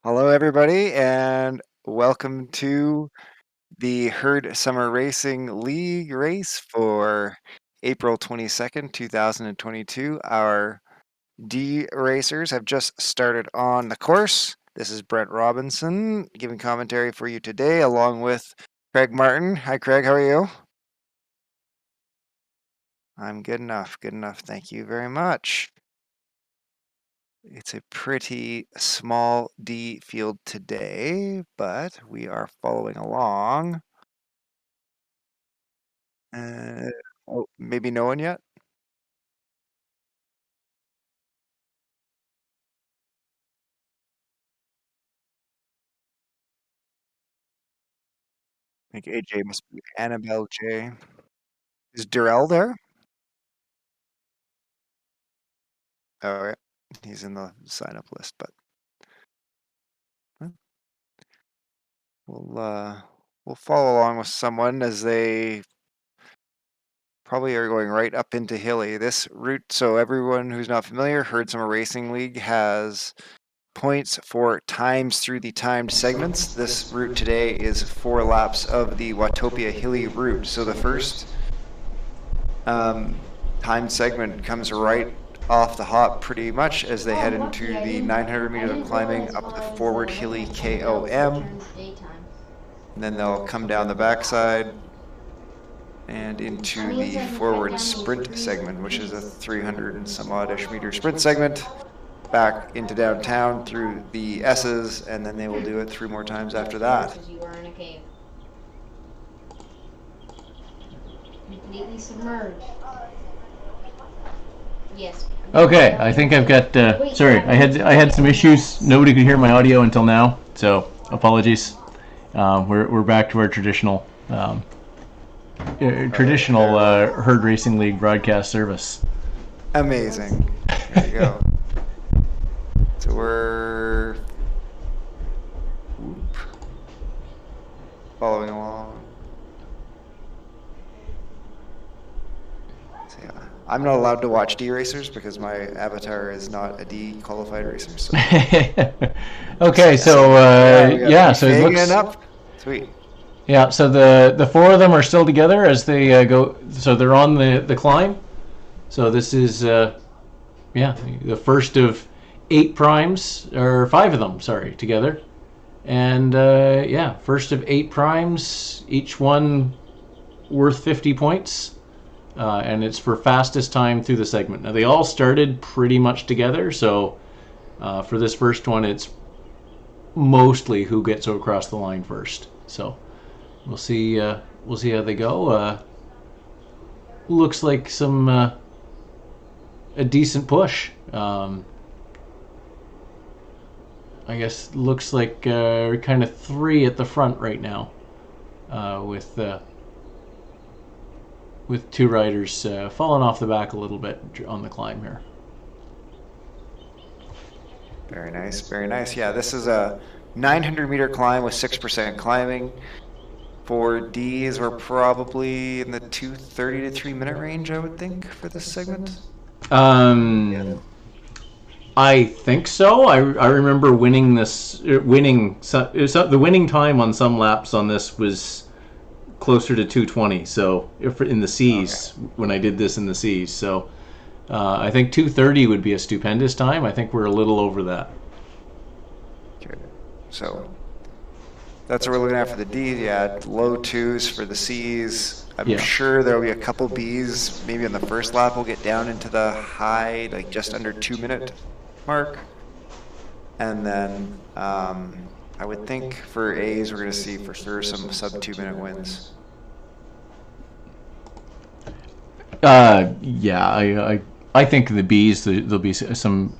Hello, everybody, and welcome to the Herd Summer Racing League race for April 22nd, 2022. Our D racers have just started on the course. This is Brent Robinson giving commentary for you today, along with Craig Martin. Hi, Craig. How are you? I'm good enough. Good enough. Thank you very much. It's a pretty small D field today, but we are following along. Uh, oh, maybe no one yet? I think AJ must be Annabelle J. Is Durrell there? Oh, yeah. He's in the sign-up list, but we'll we'll follow along with someone as they probably are going right up into Hilly. This route, so everyone who's not familiar, Herd Summer Racing League has points for times through the timed segments. This route today is 4 laps of the Watopia Hilly Route. So the first timed segment comes right off the hop pretty much as they head into the 900 meters of climbing up the forward hilly KOM. And then they'll come down the backside and into the forward sprint segment, which is a 300 and some odd-ish meter sprint segment, back into downtown through the S's, and then they will do it 3 more times after that. Completely submerged. Yes. Okay, I think I've got. Sorry, I had some issues. Nobody could hear my audio until now, so apologies. We're back to our traditional herd racing league broadcast service. Amazing. There you go. So we're following along. So yeah, I'm not allowed to watch D racers because my avatar is not a D qualified racer. So. Okay, so yeah, so it looks up. Sweet. Yeah, so the 4 of them are still together as they go. So they're on the climb. So this is yeah, the first of 8 primes, or 5 of them, sorry, together. And yeah, first of 8 primes, each one worth 50 points. And it's for fastest time through the segment. Now they all started pretty much together, so for this first one, it's mostly who gets across the line first. So we'll see how they go. Looks like some a decent push. I guess looks like kind of 3 at the front right now, with 2 riders falling off the back a little bit on the climb here. Very nice, very nice. Yeah, this is a 900-meter climb with 6% climbing. For Ds, we're probably in the 2:30 to 3-minute range, I would think, for this segment. Yeah. I think so. I remember winning this. The winning time on some laps on this was closer to 2:20. So if in the C's, okay, when I did this in the C's, so I think 2:30 would be a stupendous time. I think we're a little over that. Okay, so that's what we're looking at for the D's. Yeah, low 2s for the C's. I'm sure there'll be a couple B's. Maybe on the first lap we'll get down into the high, like just under 2-minute mark. And then I would think for A's we're going to see for sure some sub 2-minute wins. Yeah, I think the B's there'll be some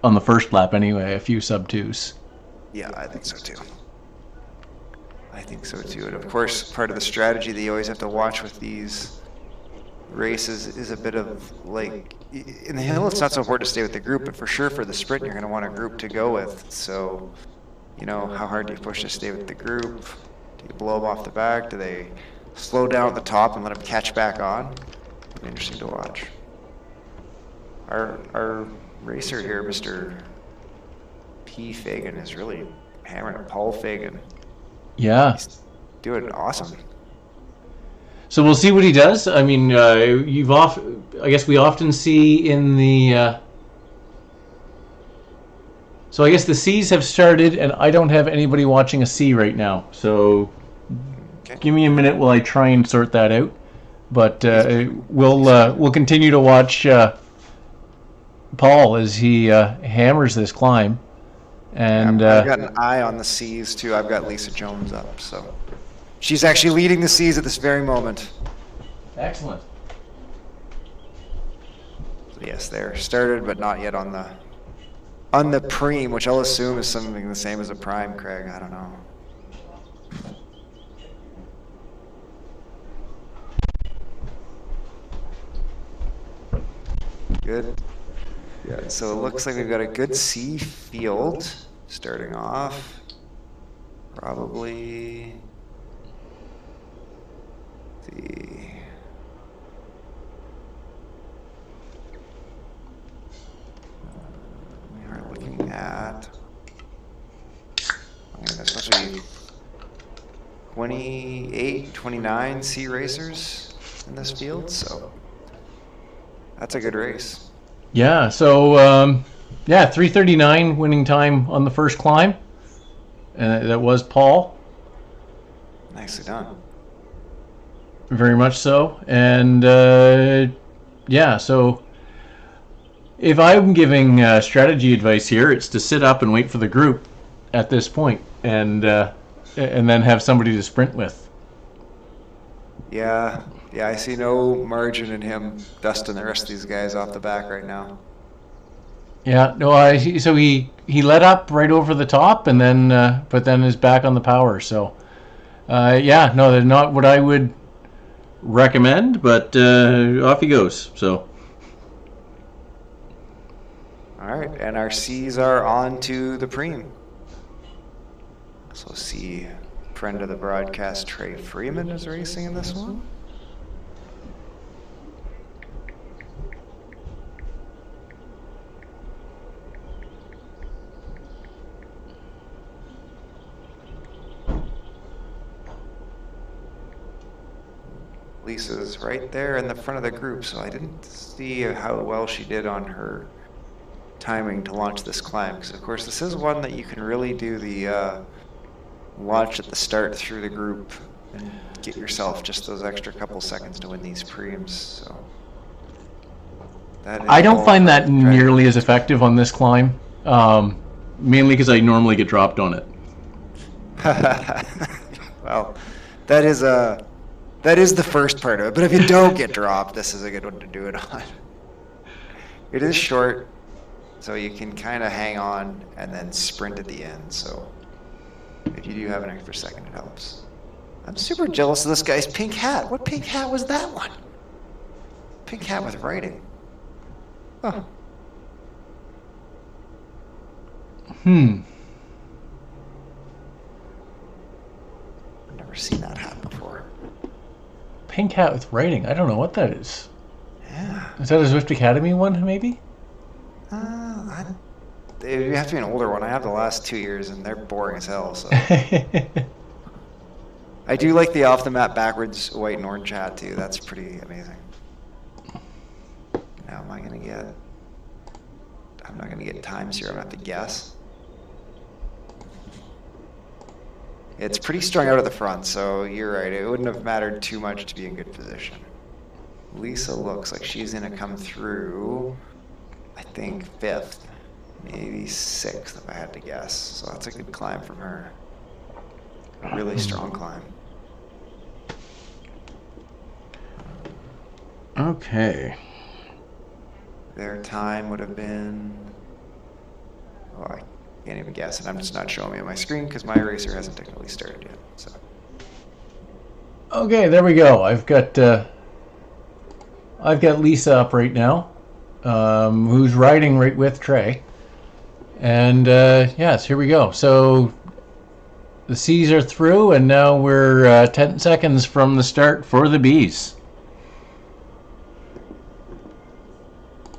on the first lap anyway. A few sub 2s. Yeah, I think so too. I think so too. And of course, part of the strategy that you always have to watch with these races is a bit of like, in the hill it's not so important to stay with the group, but for sure for the sprint you're going to want a group to go with. So, you know, how hard do you push to stay with the group? Do you blow them off the back? Do they slow down at the top and let them catch back on? It'll be interesting to watch. Our racer here, Mr. P. Fagan is really hammering it. Paul Fagan. Yeah. He's doing awesome. So we'll see what he does. I mean, I guess we often see in the. So I guess the C's have started, and I don't have anybody watching a C right now. So give me a minute while I try and sort that out. But we'll continue to watch Paul as he hammers this climb. And I've got an eye on the C's too. I've got Lisa Jones up, so she's actually leading the C's at this very moment. Excellent. So yes, they're started, but not yet on the preem, which I'll assume is something the same as a prime, Craig. I don't know. Good. Yeah, so it looks like we've got a good C field starting off. Probably we are looking at, I mean, that's supposed to be 28, 29 C racers in this field, so that's a good race. Yeah, so 3:39 winning time on the first climb. That was Paul. Nicely done. Very much so. And so if I'm giving strategy advice here, it's to sit up and wait for the group at this point, and then have somebody to sprint with. Yeah, I see no margin in him dusting the rest of these guys off the back right now. Yeah, no, so he let up right over the top, and then but then is back on the power. So they're not what I would recommend, but off he goes. So all right, and our C's are on to the preem. So C, friend of the broadcast, Trey Freeman is racing in this one. Lisa's right there in the front of the group, so I didn't see how well she did on her timing to launch this climb, because of course this is one that you can really do the launch at the start through the group and get yourself just those extra couple seconds to win these preems. So I don't find that nearly as effective on this climb, mainly because I normally get dropped on it. Well, that is the first part of it, but if you don't get dropped, this is a good one to do it on. It is short, so you can kind of hang on and then sprint at the end, so if you do have an extra second, it helps. I'm super jealous of this guy's pink hat. What pink hat was that one? Pink hat with writing. Oh. I've never seen that hat before. Pink hat with writing. I don't know what that is. Yeah. Is that a Zwift Academy one, maybe? You have to be an older one. I have the last 2 years, and they're boring as hell. So I do like the off the map backwards white and orange hat too. That's pretty amazing. Now, am I gonna get? I'm not gonna get times here. I'm gonna have to guess. It's pretty strung out at the front, so you're right. It wouldn't have mattered too much to be in good position. Lisa looks like she's gonna come through, I think 5th, maybe 6th if I had to guess. So that's a good climb from her. A really strong climb. Okay. Their time would have been, oh, I can't even guess, and I'm just not showing me on my screen because my eraser hasn't technically started yet. So. Okay, there we go. I've got Lisa up right now, who's riding right with Trey, and yes, here we go. So the C's are through, and now we're 10 seconds from the start for the B's.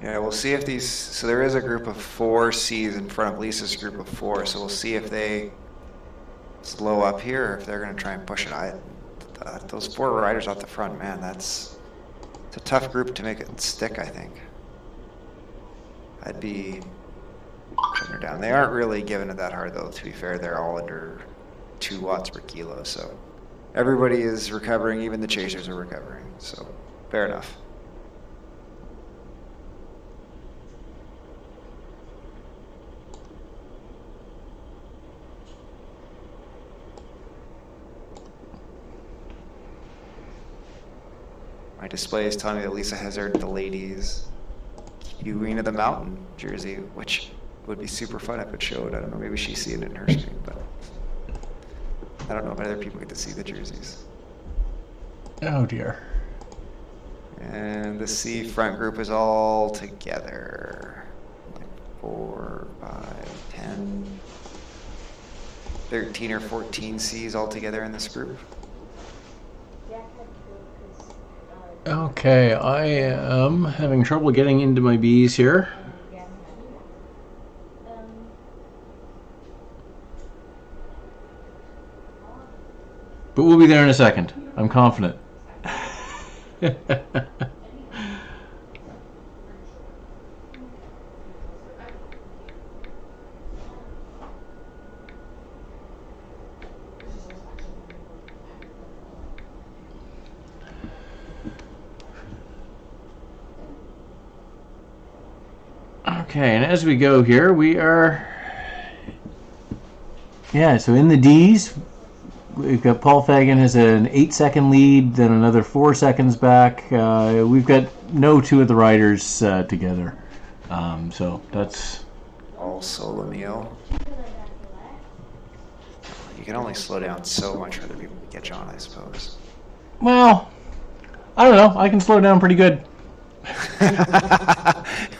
Yeah, we'll see if these. So there is a group of 4 C's in front of Lisa's group of 4. So we'll see if they slow up here, or if they're going to try and push it. Those 4 riders off the front, man, it's a tough group to make it stick, I think. I'd be shutting her down. They aren't really giving it that hard, though, to be fair. They're all under 2 watts per kilo, so everybody is recovering. Even the chasers are recovering, so fair enough. My display is telling me that Lisa has earned the ladies' Queen of the Mountain jersey, which would be super fun if it showed. I don't know, maybe she's seeing it in her screen, but I don't know if other people get to see the jerseys. Oh dear. And the C front group is all together. Like 4, 5, 10, 13 or 14 C's all together in this group. Okay, I am having trouble getting into my bees here. But we'll be there in a second. I'm confident. Okay, and as we go here, we are, so in the D's, we've got Paul Fagan has an 8-second lead, then another 4 seconds back. We've got no 2 of the riders together. So that's all solo meal. You can only slow down so much for other people to catch on, I suppose. Well, I don't know. I can slow down pretty good.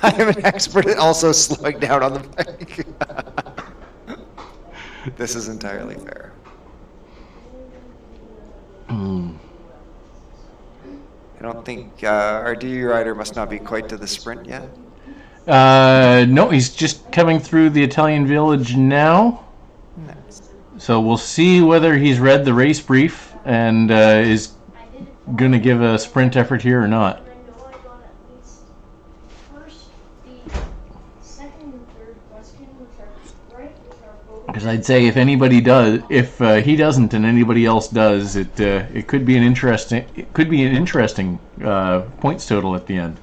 I am an expert at also slowing down on the bike. This is entirely fair. I don't think our DU rider must not be quite to the sprint yet. No, he's just coming through the Italian village now. Nice. So we'll see whether he's read the race brief and is going to give a sprint effort here or not. Because I'd say if anybody does, if he doesn't and anybody else does, it could be an interesting points total at the end.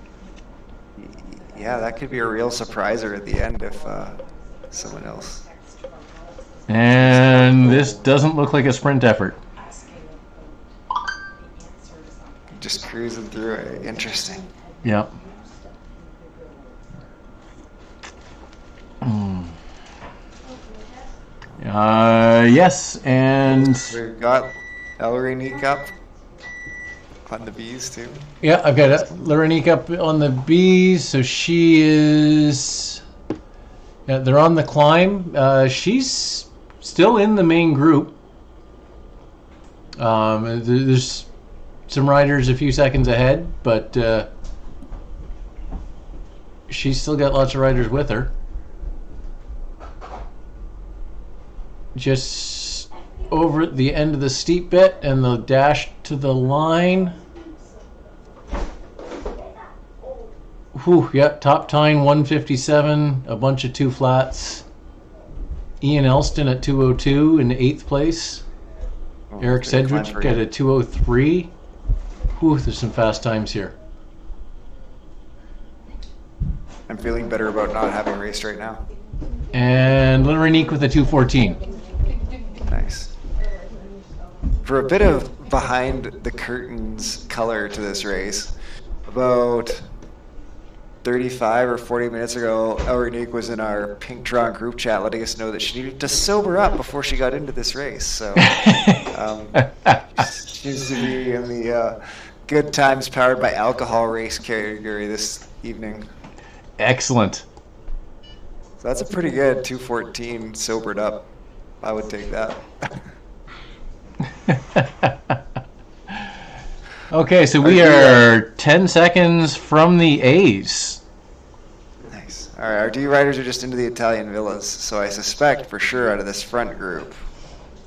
Yeah, that could be a real surpriser at the end if someone else. And this doesn't look like a sprint effort. Just cruising through it. Interesting. Yep. Yes, and we've got Elrenique up on the bees too. Yeah, I've got Lorenique up on the bees, so she is. Yeah, they're on the climb. She's still in the main group. There's some riders a few seconds ahead, but she's still got lots of riders with her. Just over at the end of the steep bit and the dash to the line. Whew, yep, top time 157, a bunch of 2 flats. Ian Elston at 202 in 8th place. Eric Sedgwick got a 203. Whew, there's some fast times here. I'm feeling better about not having raced right now. And Lorenique with a 214. Nice. For a bit of behind the curtains color to this race, about 35 or 40 minutes ago, Elrenique was in our Pink Drawn group chat letting us know that she needed to sober up before she got into this race. So she seems to be in the good times powered by alcohol race category this evening. Excellent. So that's a pretty good 214 sobered up. I would take that. Okay, so we are 10 seconds from the A's. All right, our D riders are just into the Italian villas, so I suspect for sure out of this front group,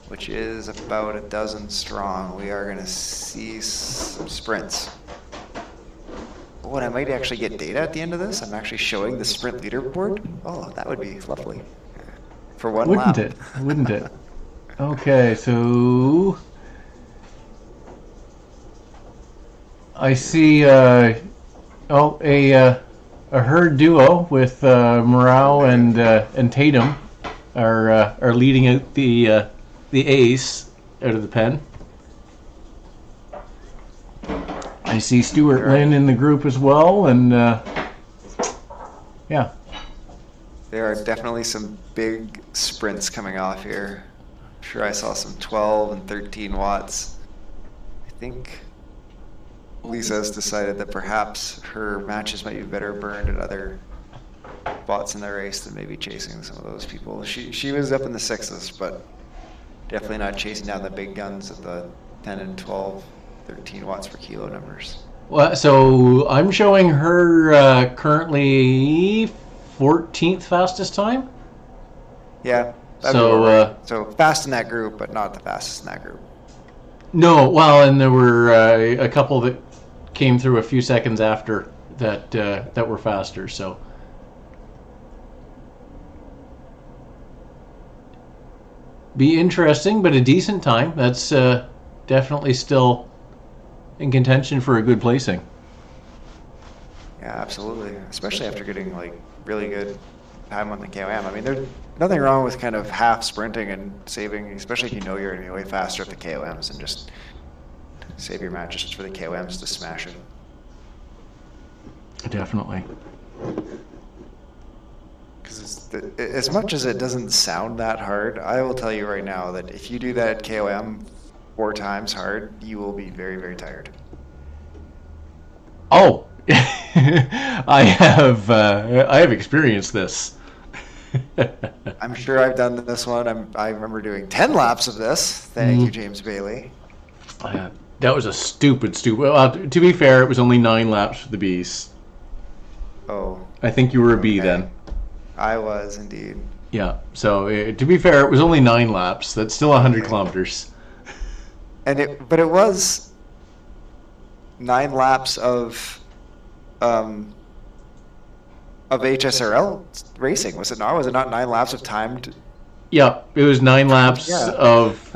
which is about a dozen strong, we are going to see some sprints. Oh, and I might actually get data at the end of this. I'm actually showing the sprint leaderboard. Oh, that would be lovely. For one lap. Wouldn't it? Wouldn't it? Okay, so I see a herd duo with Morale and Tatum are leading out the ace out of the pen. I see Stuart Lynn in the group as well, and yeah. There are definitely some big sprints coming off here. I'm sure I saw some 12 and 13 watts. I think Lisa has decided that perhaps her matches might be better burned at other spots in the race than maybe chasing some of those people. She was up in the sixes, but definitely not chasing down the big guns at the 10 and 12. 13 watts per kilo numbers. Well, so I'm showing her currently 14th fastest time. Yeah. So so fast in that group, but not the fastest in that group. No, well, and there were a couple that came through a few seconds after that were faster. So be interesting, but a decent time. That's definitely still in contention for a good placing. Yeah, absolutely. Especially after getting like really good time on the KOM. I mean, there's nothing wrong with kind of half sprinting and saving, especially if you know you're going to be way faster at the KOMs, and just save your matches just for the KOMs to smash it. Definitely. Because as much as it doesn't sound that hard, I will tell you right now that if you do that at KOM 4 times hard, you will be very, very tired. Oh, I have experienced this. I'm sure I've done this one. I remember doing 10 laps of this. Thank you, James Bailey. That was a stupid. Well, to be fair, it was only 9 laps for the Bs. Oh. I think you were a B then. I was indeed. Yeah. So to be fair, it was only 9 laps. That's still 100 kilometers. And but it was 9 laps of HSRL racing, was it not? Was it not 9 laps of timed? Yeah, it was 9 laps of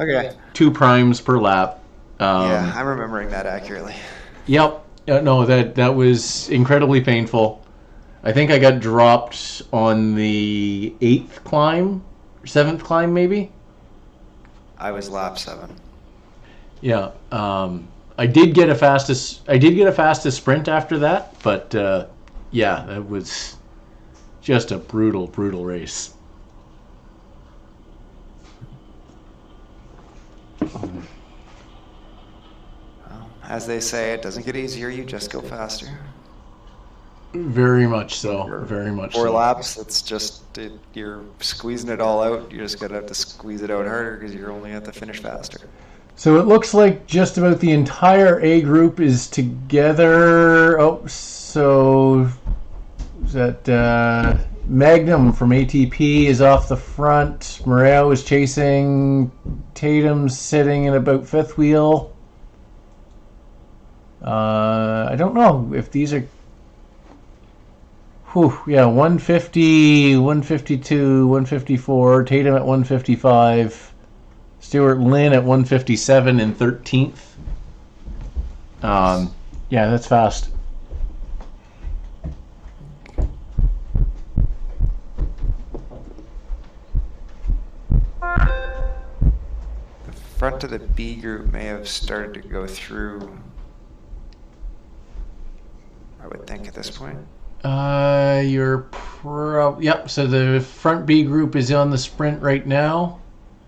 2 primes per lap. Yeah, I'm remembering that accurately. Yep. No, that was incredibly painful. I think I got dropped on the 8th climb, 7th climb maybe. I was lap 7. Yeah, I did get a fastest sprint after that, but yeah, that was just a brutal race. Well, as they say, it doesn't get easier, you just go faster. Very much so. Very much so. 4 laps, it's just, you're squeezing it all out. You're just going to have to squeeze it out harder because you're only at the finish faster. So it looks like just about the entire A group is together. Oh, so is that Magnum from ATP is off the front. Morel is chasing. Tatum's sitting in about 5th wheel. I don't know if these are... yeah, 150, 152, 154. Tatum at 155. Stuart Lynn at 157 and 13th. Yeah, that's fast. The front of the B group may have started to go through, I would think, at this point. Yep, so the front B group is on the sprint right now.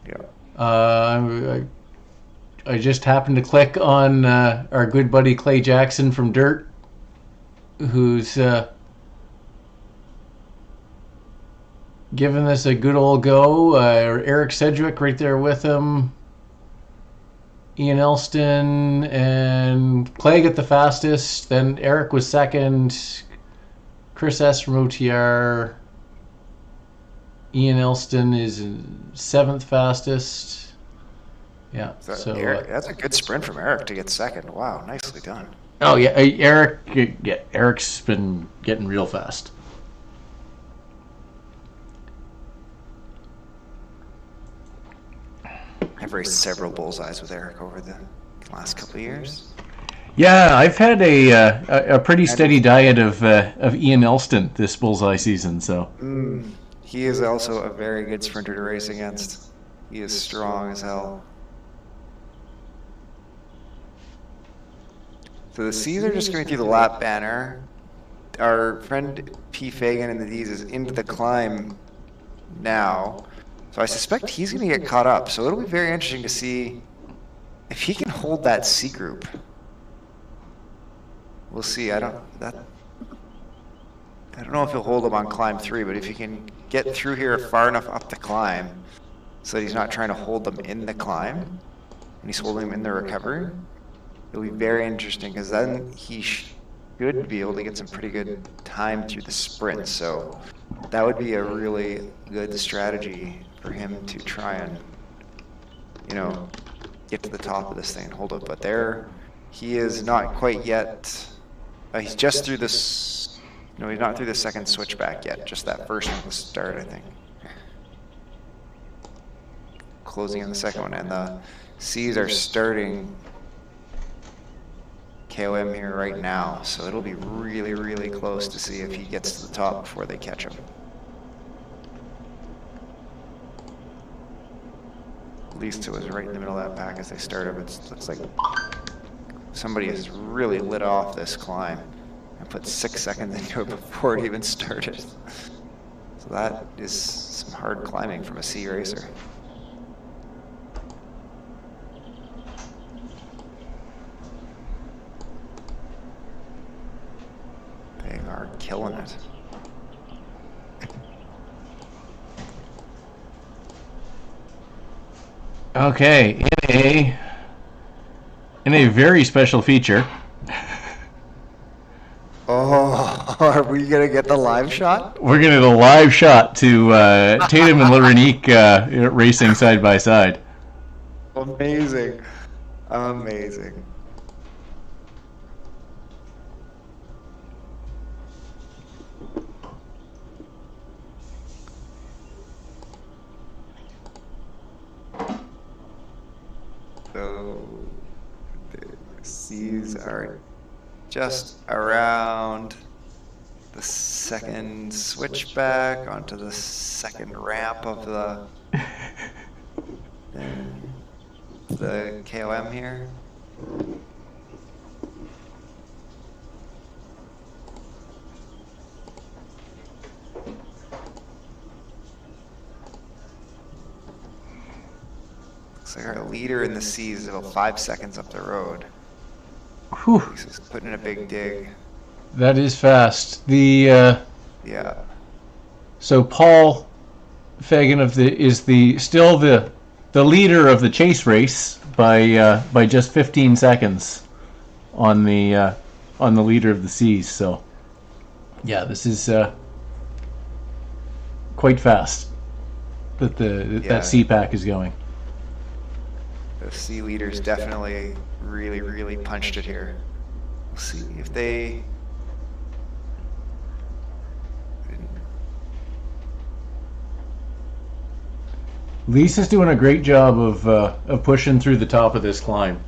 Yeah. I just happened to click on our good buddy Clay Jackson from Dirt, who's giving this a good old go. Eric Sedgwick right there with him. Ian Elston and Clay get the fastest. Then Eric was second. Chris S. from OTR. Ian Elston is 7th fastest. Yeah. So Eric, that's a good sprint from Eric to get second. Wow, nicely done. oh yeah, Eric's been getting real fast. I've raced several bullseyes with Eric over the last couple of years. Yeah, I've had a pretty steady diet of Ian Elston this bullseye season. So He is also a very good sprinter to race against. He is strong as hell. So the C's are just going through the lap banner. Our friend P. Fagan in the D's is into the climb now. So I suspect he's going to get caught up. So it'll be very interesting to see if he can hold that C group. We'll see. I don't know if he'll hold him on climb 3, but if he can get through here far enough up the climb so that he's not trying to hold them in the climb and he's holding them in the recovery, it'll be very interesting because then he should be able to get some pretty good time through the sprint. So that would be a really good strategy for him to try and, get to the top of this thing and hold it. But there, he is not quite yet. He's just through this. No, he's not through the second switchback yet. Just that first one to start, I think. Closing in the second one, and the C's are starting KOM here right now, so it'll be really, really close to see if he gets to the top before they catch him. Lisa was right in the middle of that pack as they started. It looks like somebody has really lit off this climb and put 6 seconds into it before it even started. So that is some hard climbing from a C racer. They are killing it. okay, in a very special feature. Oh, are we gonna get the live shot? We're gonna get a live shot to Tatum and Lorenique racing side by side. Amazing. Amazing. So the C's are just around the second switchback onto the second ramp of the KOM here. Looks like our leader in the C's is about 5 seconds up the road. Whew. He's putting in a big dig. That is fast. The Yeah. so Paul Fagan is still the leader of the chase race by just 15 seconds on the leader of the C's. So yeah, this is quite fast that that C pack is going. The C leaders definitely really, really punched it here. We'll see if they... Lisa's doing a great job of pushing through the top of this climb.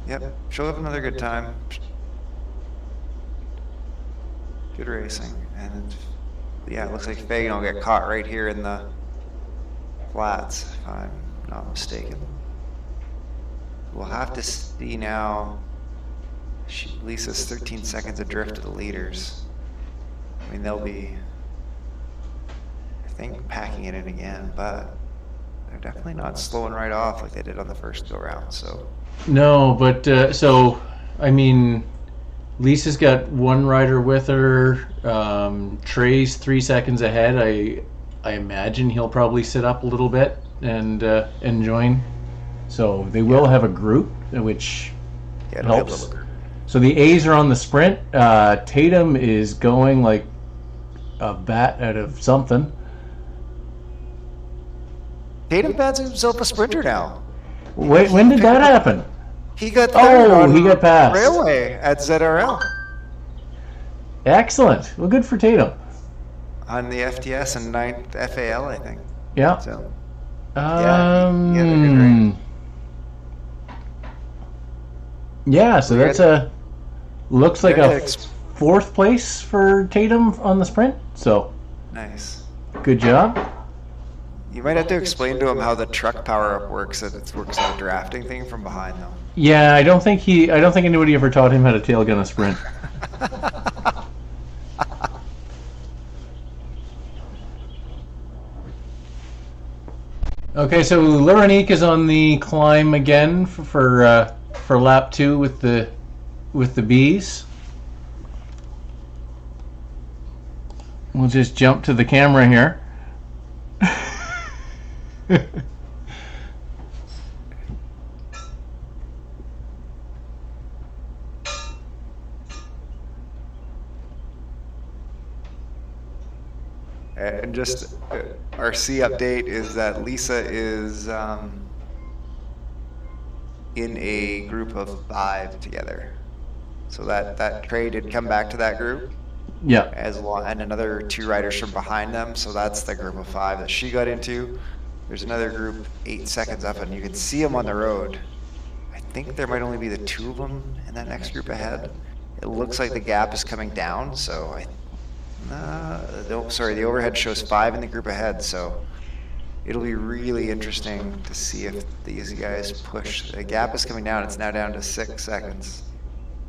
Yep, she'll have another good time. Good racing. And yeah, it looks like Fagan will get caught right here in the flats, if I'm not mistaken. We'll have to see now. Lisa's 13 seconds adrift of the leaders. I mean, they'll be, I think, packing it in again, but they're definitely not slowing right off like they did on the first go round. So no, but so I mean, Lisa's got one rider with her. Trey's 3 seconds ahead. I imagine he'll probably sit up a little bit and join. So they will have a group, which helps. So the A's are on the sprint. Tatum is going like a bat out of something. Tatum fancies himself a sprinter now. Wait, when did that happen? He got third on he got passed. Railway at ZRL Excellent. Well, good for Tatum. on the FTS and 9th FAL, I think. Yeah. So, yeah, he had a good race. Yeah, so that's looks like Yeah, a fourth place for Tatum on the sprint. So Nice. good job. You might have to explain to him how the truck power-up works. That it works on a drafting thing from behind, though. Yeah, I don't think anybody ever taught him how to tail gun a sprint. Okay, so Luranique is on the climb again for lap 2 with the bees. We'll just jump to the camera here. And just our C update is that Lisa is in a group of 5 together. So that Trey did come back to that group. Yeah. And another 2 riders from behind them. So that's the group of 5 that she got into. There's another group 8 seconds up, and you can see them on the road. I think there might only be the 2 of them in that next group ahead. It looks like the gap is coming down, so the overhead shows 5 in the group ahead, so it'll be really interesting to see if these guys push. The gap is coming down, it's now down to 6 seconds.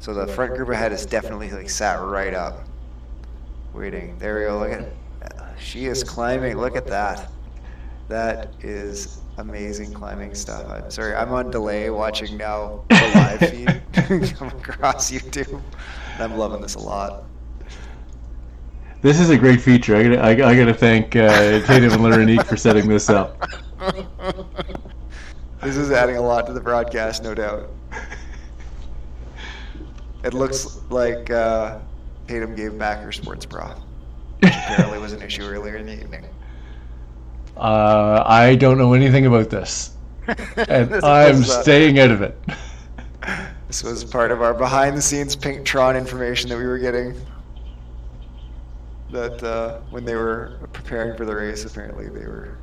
So the front group ahead is definitely like sat right up, waiting. There we go, look at, she is climbing, look at that. That is amazing climbing stuff. I'm sorry, I'm on delay watching now the live feed come across YouTube, and I'm loving this a lot. This is a great feature. I gotta thank Tatum and Luranique for setting this up. This is adding a lot to the broadcast, no doubt. It looks like Tatum gave back her sports bra, which apparently was an issue earlier in the evening. I don't know anything about this, and I'm staying out of it. This was part of our behind-the-scenes Pink Tron information that we were getting. That when they were preparing for the race, apparently they were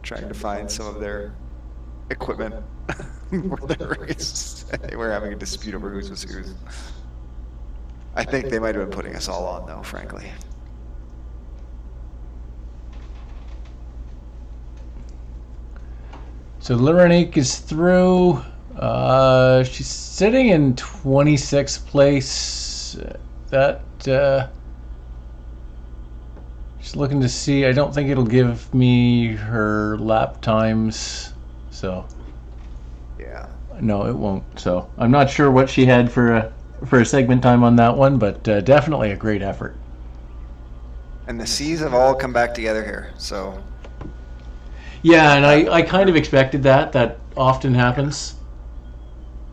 trying to find some of their equipment for the race. They were having a dispute over whose was whose. I think they might have been putting us all on, though, frankly. So Luranique is through. She's sitting in 26th place. Just looking to see. I don't think it'll give me her lap times. So Yeah. no, it won't. So I'm not sure what she had for a segment time on that one, but definitely a great effort. And the C's have all come back together here, so. Yeah, and I kind of expected that. That often happens.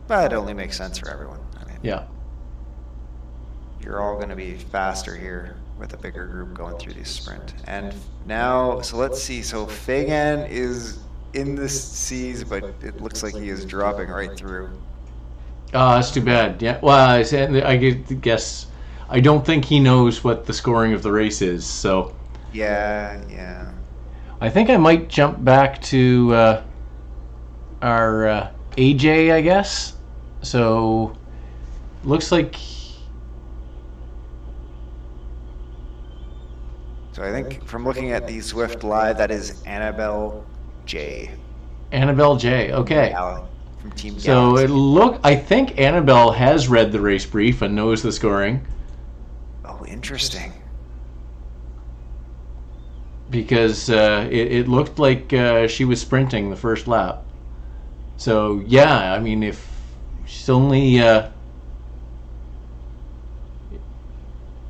But it only makes sense for everyone. I mean, Yeah. you're all going to be faster here with a bigger group going through this sprint. And now, so let's see. So Fagan is in the C's, but it looks like he is dropping right through. Oh, that's too bad. Yeah. Well, I guess I don't think he knows what the scoring of the race is. So Yeah. I think I might jump back to our AJ, I guess. So looks like. So I think from looking at the Zwift live, that is Annabelle J. Annabelle J. Okay. From Team So Galaxy. I think Annabelle has read the race brief and knows the scoring. Oh, interesting. Because it looked like she was sprinting the first lap. So yeah, I mean, if she's only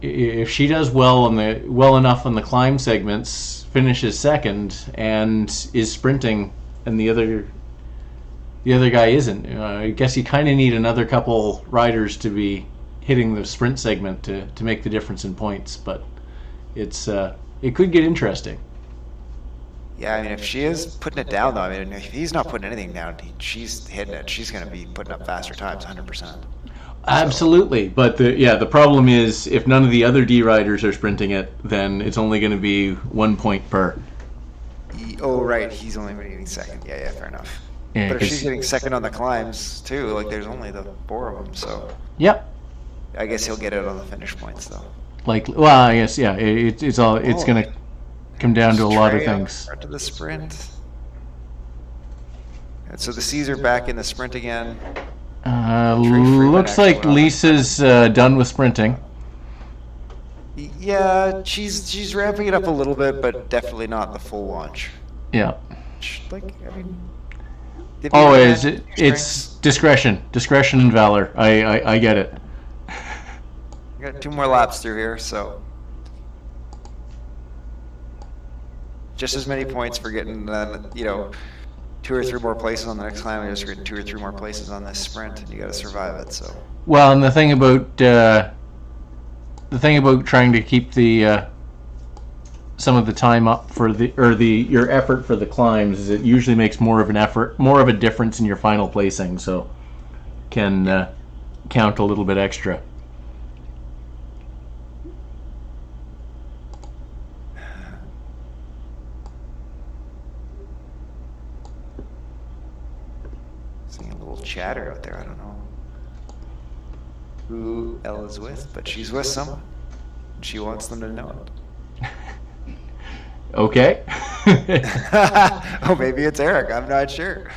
if she does well enough on the climb segments, finishes second, and is sprinting, and the other guy isn't, I guess you kind of need another couple riders to be hitting the sprint segment to make the difference in points. But it could get interesting. Yeah, I mean, if she is putting it down, though, I mean, if he's not putting anything down, she's hitting it. She's going to be putting up faster times, 100%. Absolutely, but the problem is if none of the other D riders are sprinting it, then it's only going to be 1 point per. Oh, right, he's only getting second. Yeah, fair enough. Yeah, but if she's getting second on the climbs too, like there's only the 4 of them, so. Yep. I guess he'll get it on the finish points though. Well, I guess yeah. It's going to come down to a lot of things. To the sprint. And so the C's are back in the sprint again. Looks like Lisa's done with sprinting. Yeah, she's ramping it up a little bit, but definitely not the full launch. Yeah. Like, I mean. Oh, it's discretion and valor. I get it. Got 2 more laps through here, so just as many points for getting 2 or 3 more places on the next climb. You're just getting 2 or 3 more places on this sprint, and you got to survive it. So. Well, and the thing about trying to keep the some of the time up for your effort for the climbs is it usually makes more of a difference in your final placing, so can count a little bit extra. Seeing a little chatter out there. I don't know who Elle is with, but she's with someone. She wants them to know it. Okay. Oh, maybe it's Eric. I'm not sure.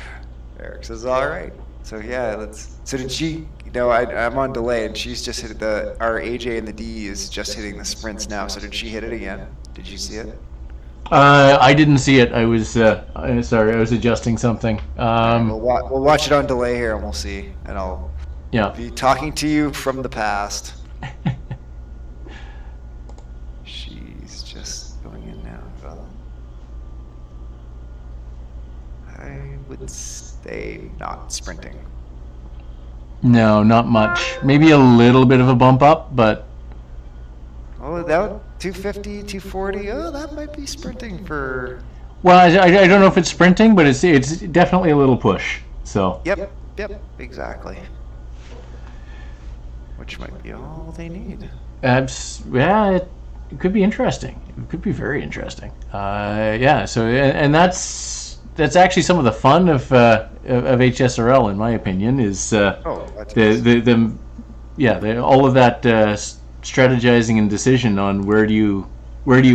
Eric says, all right. So, yeah, so did she, I'm on delay, and she's just hit our AJ and the D is just hitting the sprints now. So did she hit it again? Did you see it? I didn't see it. I was, sorry, I was adjusting something. We'll watch it on delay here, and we'll see. And I'll be talking to you from the past. She's just going in now. I would say not sprinting. No, not much. Maybe a little bit of a bump up, but. Oh, that 250, 240. Oh, that might be sprinting for. Well, I don't know if it's sprinting, but it's definitely a little push. So. Yep, exactly. Which might be all they need. Yeah, it could be interesting. It could be very interesting. Yeah. So, and that's actually some of the fun of HSRL, in my opinion, is all of that strategizing and decision on where do you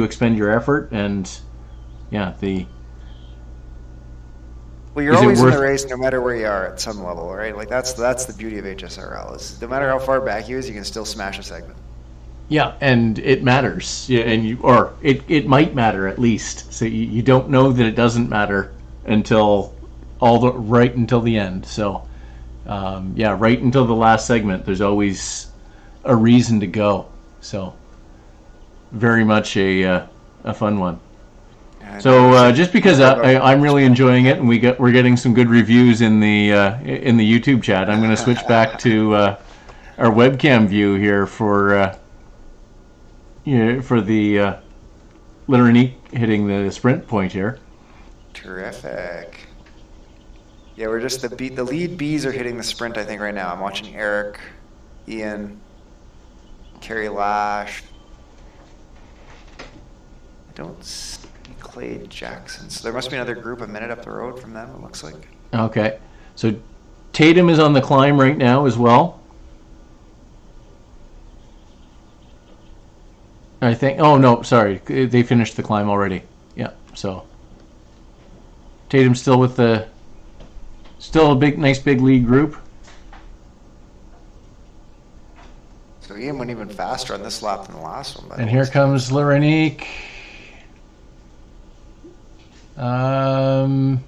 expend your effort, and well, you're always in the race no matter where you are at some level, right? Like that's the beauty of HSRL is no matter how far back you can still smash a segment. Yeah, and it matters. Yeah, and it might matter at least. So you don't know that it doesn't matter until right until the end. So right until the last segment, there's always a reason to go. So very much a fun one. So just because I'm really enjoying it, and we're getting some good reviews in the YouTube chat, I'm going to switch back to our webcam view here for the Lironique hitting the sprint point here. Terrific. Yeah, we're just the lead Bs are hitting the sprint, I think, right now. I'm watching Eric, Ian, Carrie Lash. I don't see Clay Jackson. So there must be another group a minute up the road from them, it looks like. Okay. So Tatum is on the climb right now as well. I think. Oh, no, sorry. They finished the climb already. Yeah, so Tatum's still with still a nice big lead group. So Ian went even faster on this lap than the last one. And here comes Lironique. Not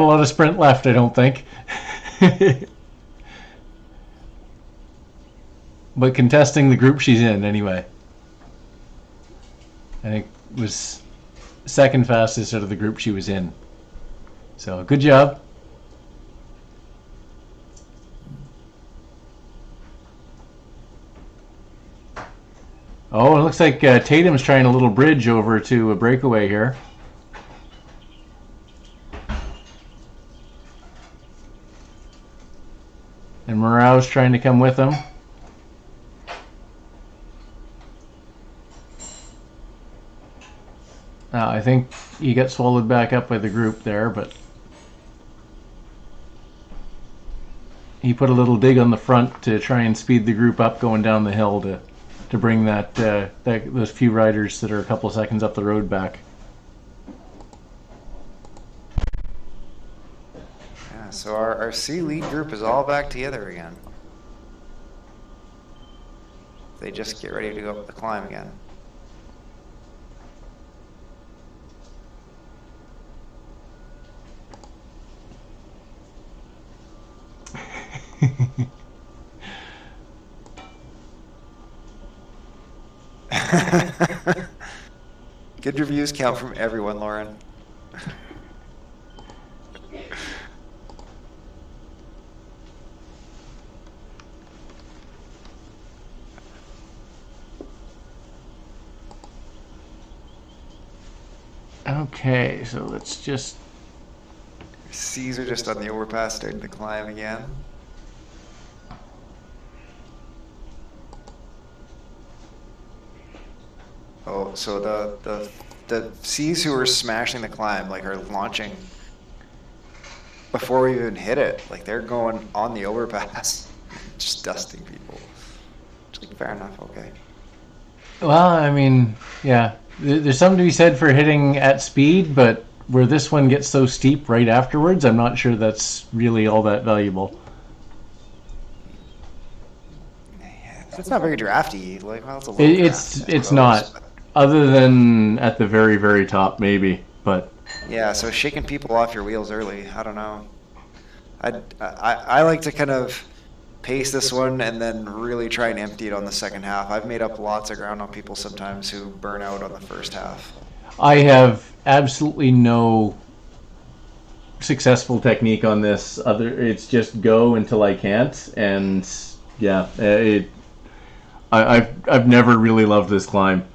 a lot of sprint left, I don't think. But contesting the group she's in anyway. I think it was second fastest out of the group she was in. So good job. Oh, looks like Tatum's trying a little bridge over to a breakaway here. And Morao's trying to come with him. I think he got swallowed back up by the group there, but he put a little dig on the front to try and speed the group up going down the hill to bring those few riders that are a couple seconds up the road back. Yeah, so our C lead group is all back together again. They just get ready to go up the climb again. Good reviews count from everyone, Lauren. Okay, so let's just... C's are just on the overpass starting to climb again. Oh, so the C's who are smashing the climb, like, are launching before we even hit it. Like, they're going on the overpass, just dusting people. Like, fair enough, okay. Well, I mean, yeah, there's something to be said for hitting at speed, but where this one gets so steep right afterwards, I'm not sure that's really all that valuable. It's not very drafty. Like, well, it's a little it's not. Other than at the very, very top, maybe. But yeah, so shaking people off your wheels early, I don't know. I like to kind of pace this one and then really try and empty it on the second half. I've made up lots of ground on people sometimes who burn out on the first half. I have absolutely no successful technique on this. It's just go until I can't, and yeah, I've never really loved this climb.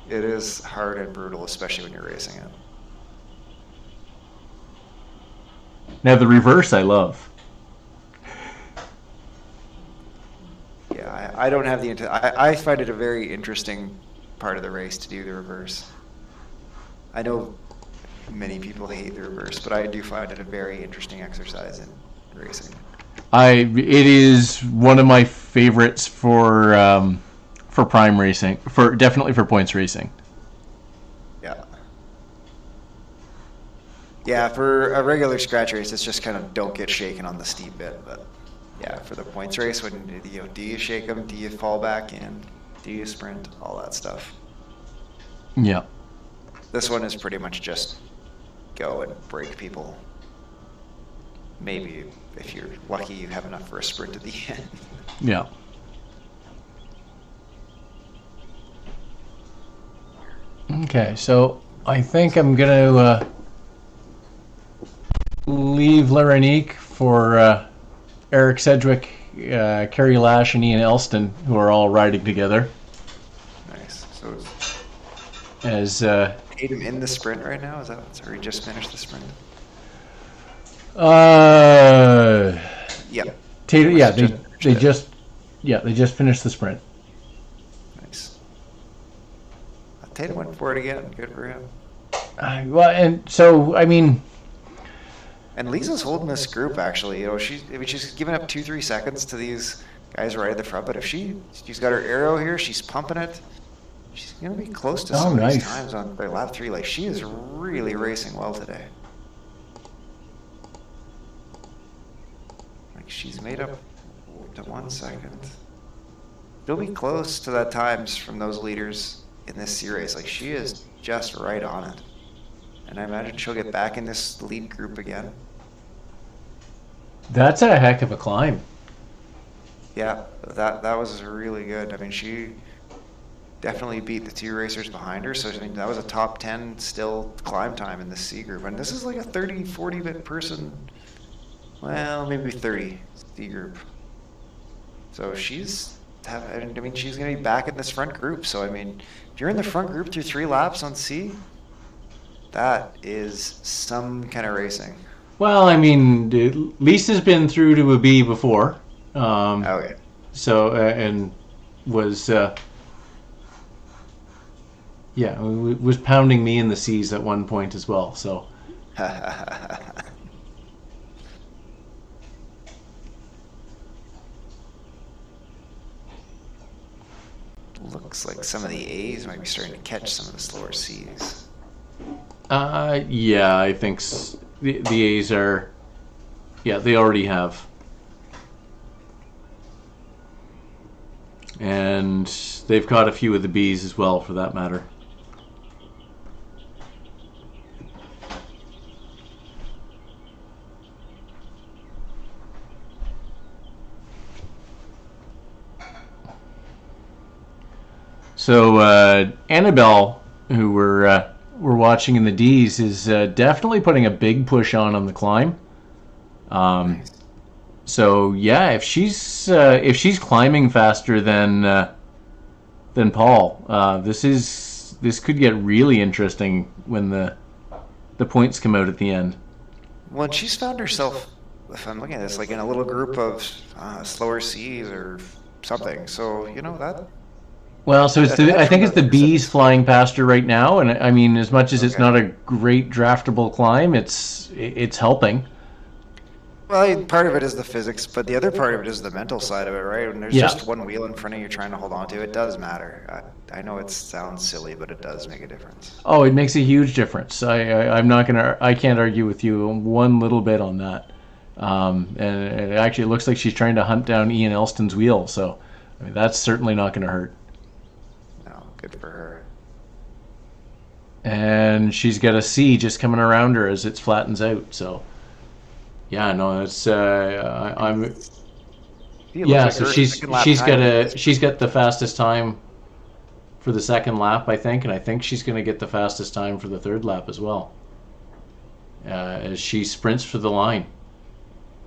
It is hard and brutal, especially when you're racing it. Now the reverse I love. Yeah, I don't have the... I find it a very interesting part of the race to do the reverse. I know many people hate the reverse, but I do find it a very interesting exercise in racing. It is one of my favorites for prime racing, definitely for points racing. Yeah. Yeah, for a regular scratch race, it's just kind of don't get shaken on the steep bit. But yeah, for the points race, when do you shake them? Do you fall back in? Do you sprint? All that stuff. Yeah. This one is pretty much just go and break people. Maybe if you're lucky, you have enough for a sprint at the end. Yeah. Okay, so I think I'm going to leave Laronique for Eric Sedgwick, Kerry Lash, and Ian Elston, who are all riding together. Nice. So as Tatum in the sprint right now? Is that or he just finished the sprint? Yeah. Tatum, yeah, they just finished the sprint. Nice. Tatum went for it again. Good for him. Well, and so I mean, and Lisa's holding this group actually. She's giving up 2-3 seconds to these guys right at the front. But if she's got her arrow here, she's pumping it. She's gonna be close to some of these times on their lap 3. Like, she is really racing well today. Like, she's made up to 1 second. She'll be close to that times from those leaders in this series. Like, she is just right on it. And I imagine she'll get back in this lead group again. That's a heck of a climb. Yeah, that was really good. I mean, she definitely beat the 2 racers behind her. So, I mean, that was a top 10 still climb time in the C group. And this is like a 30, 40-bit person. Well, maybe 30 C group. So she's I mean, she's going to be back in this front group. So, I mean, if you're in the front group through 3 laps on C, that is some kind of racing. Well, I mean, Lisa's been through to a B before. Okay. So, and was, yeah, was pounding me in the C's at one point as well. So, looks like some of the A's might be starting to catch some of the slower C's. yeah, I think the A's are, yeah, they already have. And they've caught a few of the B's as well, for that matter. So Annabelle, who we're watching in the D's, is definitely putting a big push on the climb. Nice. So yeah, if she's climbing faster than Paul, this could get really interesting when the points come out at the end. Well, she's found herself, if I'm looking at this, like in a little group of slower C's or something. So that. Well, so I think it's the B's flying past her right now, and I mean, as much as it's not a great draftable climb, it's helping. Well, part of it is the physics, but the other part of it is the mental side of it, right? When there's just one wheel in front of you trying to hold on to, it does matter. I know it sounds silly, but it does make a difference. Oh, it makes a huge difference. I can't argue with you one little bit on that. And it actually looks like she's trying to hunt down Ian Elston's wheel, so I mean, that's certainly not going to hurt. No, good for her. And she's got a C just coming around her as it flattens out, so. Yeah, no, it's I'm. Yeah, so she's got the fastest time for the second lap, I think, and I think she's going to get the fastest time for the third lap as well. As she sprints for the line,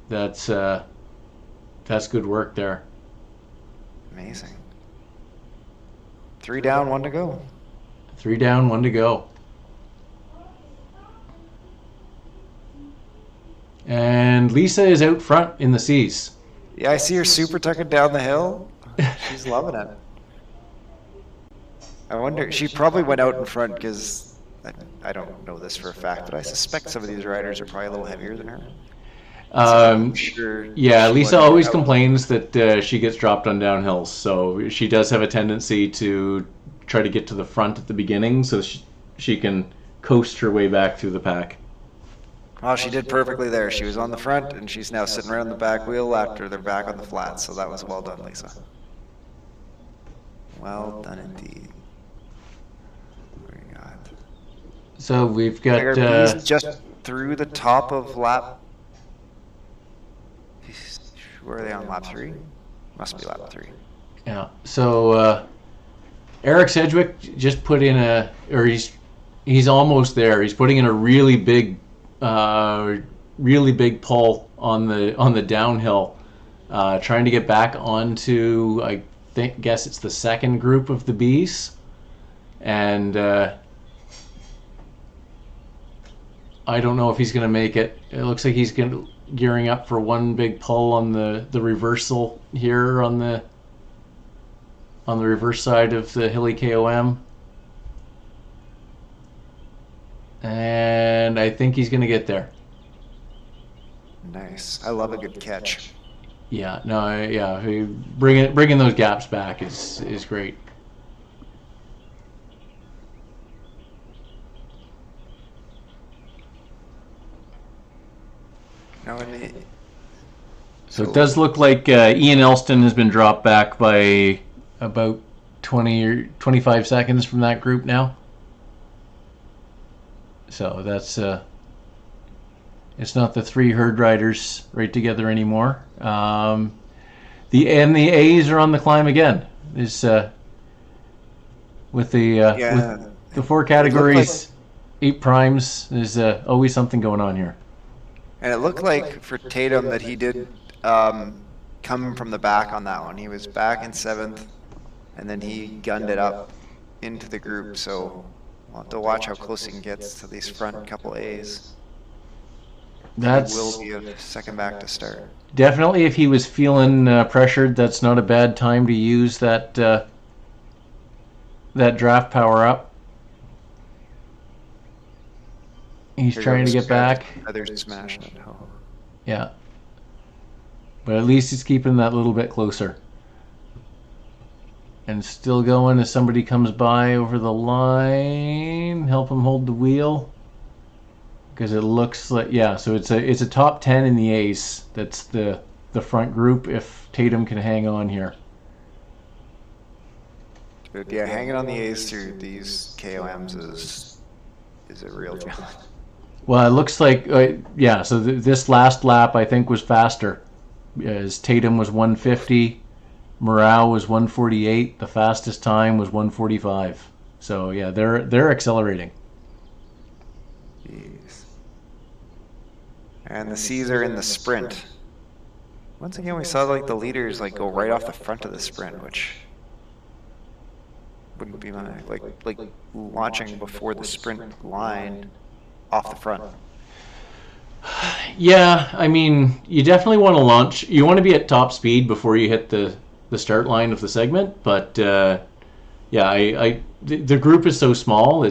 that's good work there. Amazing. 3 down, 1 to go. 3 down, 1 to go. And Lisa is out front in the C's. Yeah, I see her super tucking down the hill. She's loving it. I wonder, she probably went out in front because, I don't know this for a fact, but I suspect some of these riders are probably a little heavier than her. Yeah, Lisa always complains that she gets dropped on downhills, so she does have a tendency to try to get to the front at the beginning so she can coast her way back through the pack. Well, she did perfectly there. She was on the front, and she's now sitting around the back wheel after they're back on the flat. So that was well done, Lisa. Well done indeed. What do we got? So we've got He's just through the top of lap. Where are they on lap 3? Must be lap 3. Yeah. So Eric Sedgwick just put in he's almost there. He's putting in a really big pull on the downhill, trying to get back onto, I guess it's the second group of the B's, and I don't know if he's going to make it. It looks like he's gearing up for one big pull on the reversal here on the reverse side of the Hilly KOM. And I think he's going to get there. Nice. I love a good catch. Yeah, no, yeah. Bringing those gaps back is great. So it does look like Ian Elston has been dropped back by about 20 or 25 seconds from that group now. So that's it's not the 3 herd riders right together anymore. The A's are on the climb again. Is with the 4 categories, 8 primes. There's always something going on here. And it looked like for Tatum that he did kind come from the back on that one. He was back in 7th, and then he gunned it up into the group. So we'll have to watch how close he gets to these front couple A's. That's he will be a second back to start. Definitely, if he was feeling pressured, that's not a bad time to use that that draft power up. He's trying to get back. Others smashing it home. Yeah. But at least he's keeping that little bit closer. And still going as somebody comes by over the line. Help him hold the wheel. Because it looks like, yeah, so it's a top 10 in the A's. That's the front group if Tatum can hang on here. But yeah, hanging on the A's through these KOMs is a real challenge. Well, it looks like, yeah, so this last lap I think was faster. As Tatum was 150, Morale was 148, the fastest time was 145. So yeah, they're accelerating. Jeez. And the C's are in the sprint. Once again, we saw like the leaders like go right off the front of the sprint, which wouldn't be my like launching before the sprint line off the front. Yeah, I mean, you definitely want to launch. You want to be at top speed before you hit the start line of the segment. But yeah, the group is so small.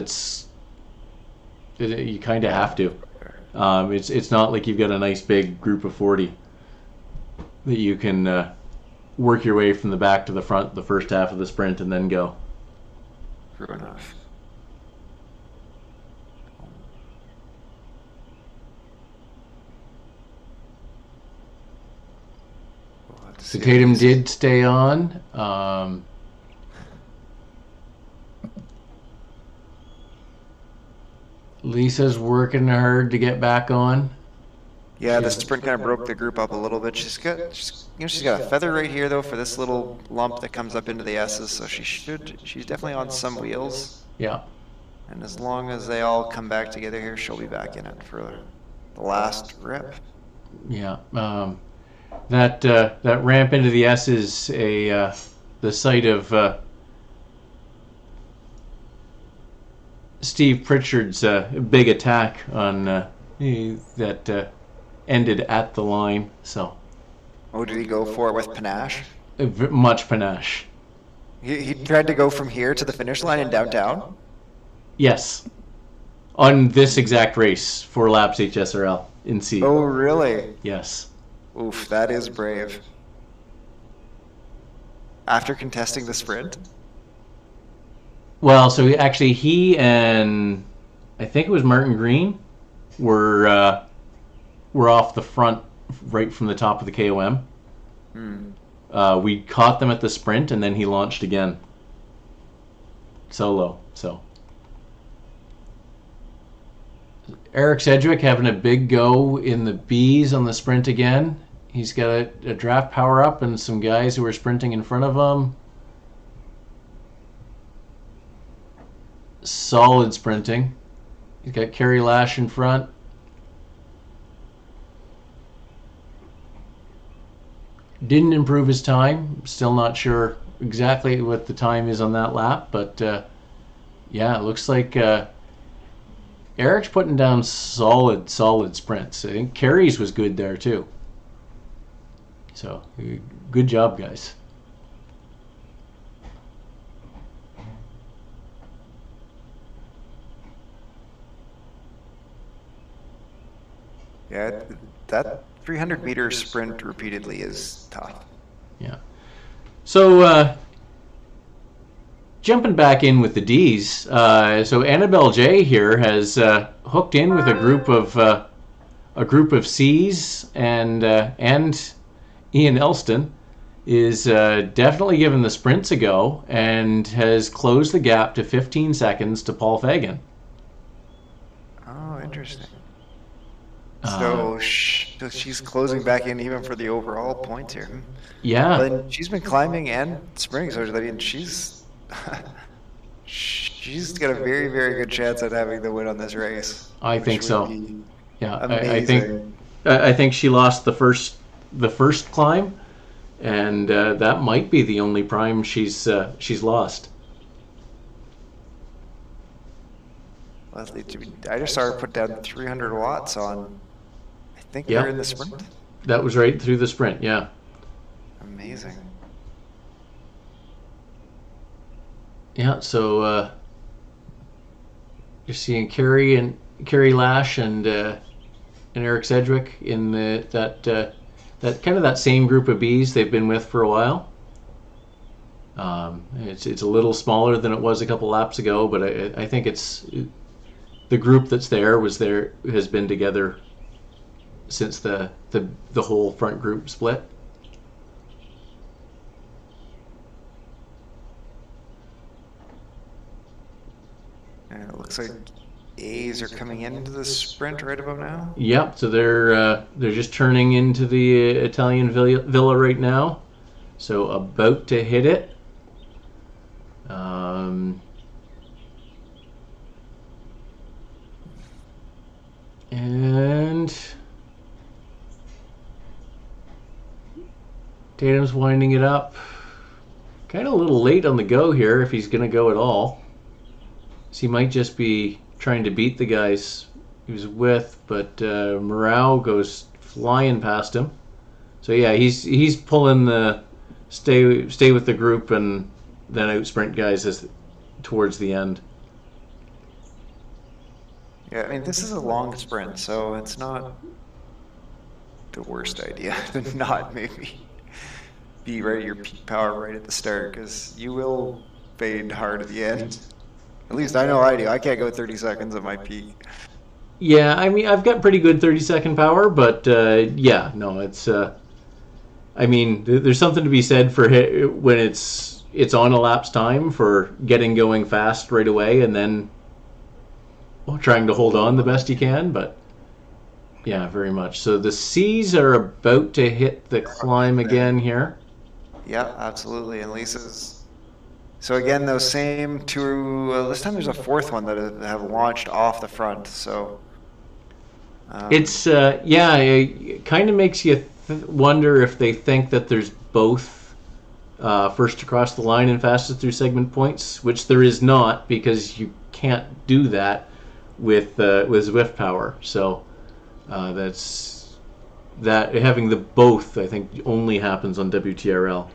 You kind of have to. It's not like you've got a nice big group of 40 that you can work your way from the back to the front the first half of the sprint and then go. True enough. So Tatum did stay on. Lisa's working hard to get back on. Yeah, the sprint kind of broke the group up a little bit. She's got a feather right here though for this little lump that comes up into the S's, so she's definitely on some wheels. Yeah. And as long as they all come back together here, she'll be back in it for the last rip. Yeah. That ramp into the S is the site of Steve Pritchard's big attack on that ended at the line. So. Oh, did he go for it with panache? Much panache. He tried to go from here to the finish line in downtown? Yes. On this exact race, 4 laps HSRL in C. Oh, really? Yes. Oof, that is brave. After contesting the sprint? Well, so he and I think it was Martin Green were off the front right from the top of the KOM. We caught them at the sprint, and then he launched again. Solo, so. Eric Sedgwick having a big go in the Bs on the sprint again. He's got a draft power up and some guys who are sprinting in front of him. Solid sprinting. He's got Kerry Lash in front. Didn't improve his time. Still not sure exactly what the time is on that lap, but yeah, it looks like Eric's putting down solid sprints. I think Kerry's was good there too. So, good job, guys. Yeah, that 300-meter sprint repeatedly is tough. Yeah. So, jumping back in with the Ds, so Annabelle J here has hooked in with a group of Cs, and Ian Elston is definitely giving the sprints a go and has closed the gap to 15 seconds to Paul Fagan. Oh, interesting. So she's closing back in even for the overall points here. Yeah. But she's been climbing and sprinting, so she's got a very, very good chance at having the win on this race. I think so. Yeah, amazing. I think she lost the first climb, and that might be the only prime she's lost. Well, I just saw her put down 300 watts on, I think Yep. they're in the sprint. That was right through the sprint, yeah. Amazing. Yeah, so you're seeing Carrie Lash and Eric Sedgwick in that kind of that same group of bees they've been with for a while. It's a little smaller than it was a couple laps ago, but I think it's the group that's has been together since the whole front group split. And it looks like A's are coming into the sprint right about now. Yep, so they're just turning into the Italian villa right now, so about to hit it. And Tatum's winding it up. Kind of a little late on the go here if he's going to go at all. So he might just be trying to beat the guys he was with, but Morale goes flying past him. So yeah, he's pulling the stay with the group and then out sprint guys towards the end. Yeah, I mean, this is a long sprint, so it's not the worst idea to not maybe be right at your peak power right at the start, because you will fade hard at the end. At least I know I do. I can't go 30 seconds at my peak. Yeah, I mean, I've got pretty good 30-second power, but yeah, no, it's... I mean, there's something to be said for when it's on a lapse time for getting going fast right away and then trying to hold on the best you can, but yeah, very much. So the C's are about to hit the climb again here. Yeah, absolutely. And Lisa's... So again, those same two... this time there's a fourth one that have launched off the front, so... It's, yeah, it kind of makes you wonder if they think that there's both first across the line and fastest through segment points, which there is not, because you can't do that with Zwift power. So having the both, I think, only happens on WTRL.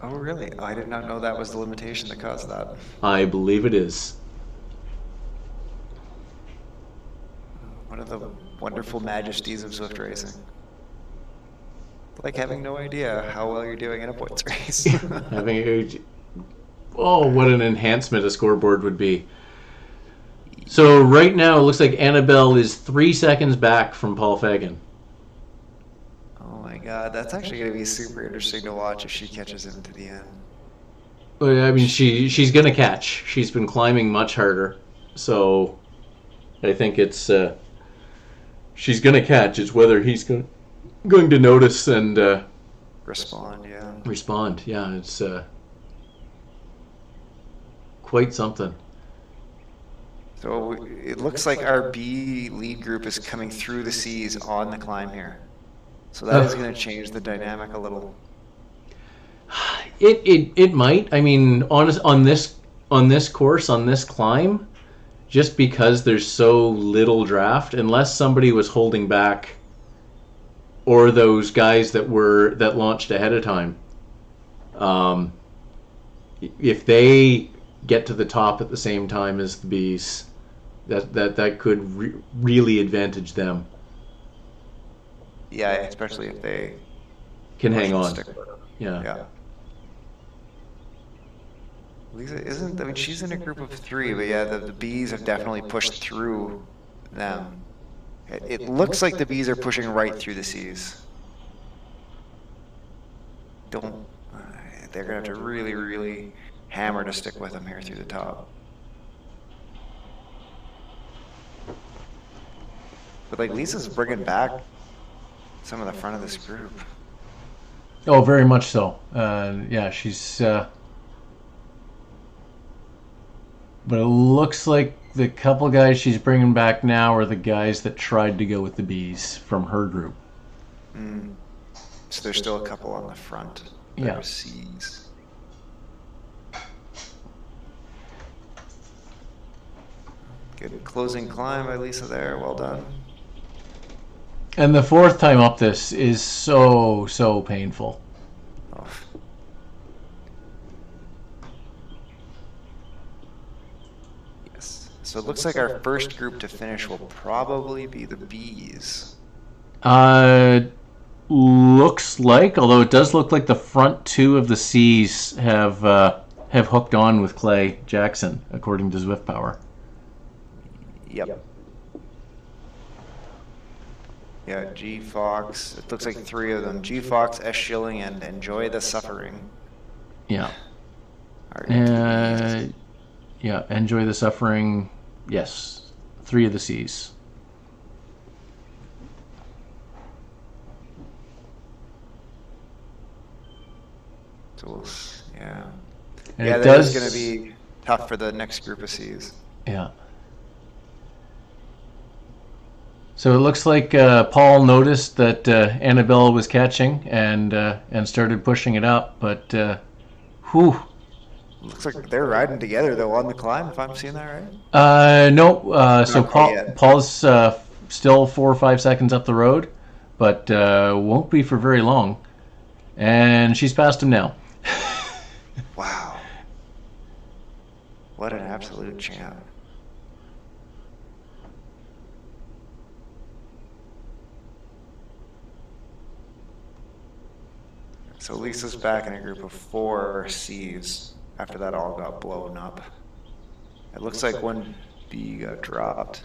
Oh, really? I did not know that was the limitation that caused that. I believe it is. One of the wonderful majesties of Zwift racing. Like having no idea how well you're doing in a points race. What an enhancement a scoreboard would be. So right now it looks like Annabelle is 3 seconds back from Paul Fagan. Oh my god, that's actually going to be super interesting to watch if she catches him to the end. Well, I mean, she's going to catch. She's been climbing much harder, so I think it's she's going to catch. It's whether he's going to notice and respond. Yeah. Respond. Yeah, it's quite something. So it looks like our B lead group is coming through the C's on the climb here. So that is going to change the dynamic a little. It might. I mean, on this course, on this climb, just because there's so little draft, unless somebody was holding back, or those guys that launched ahead of time, if they get to the top at the same time as the bees, that could really advantage them. Yeah, especially if they can hang on. Yeah. Lisa isn't. I mean, she's in a group of 3, but yeah, the bees have definitely pushed through them. It looks like the bees are pushing right through the C's. They're gonna have to really, really hammer to stick with them here through the top. But like Lisa's bringing back some of the front of this group. Oh, very much so. Yeah, she's. But it looks like the couple guys she's bringing back now are the guys that tried to go with the bees from her group. So there's still a couple on the front. Yeah. There's C's. Good closing climb by Lisa there. Well done. And the fourth time up this is so painful. Oh. Yes. So it looks like our first group to finish will probably be the B's. Looks like, although it does look like the front two of the C's have hooked on with Clay Jackson, according to Zwift Power. Yep. Yeah, G Fox. It looks like 3 of them. G Fox, S Schilling, and Enjoy the Suffering. Yeah. Are yeah, Enjoy the Suffering. Yes. 3 of the C's. tools. Yeah. And Yeah, it that is does going to be tough for the next group of C's. Yeah. So it looks like Paul noticed that Annabelle was catching and started pushing it up, but whew. Looks like they're riding together though on the climb, if I'm seeing that right. No. So Not quite yet. Paul's still 4 or 5 seconds up the road, but won't be for very long. And she's past him now. Wow. What an absolute champ. So Lisa's back in a group of 4 C's after that all got blown up. It looks like one B got dropped.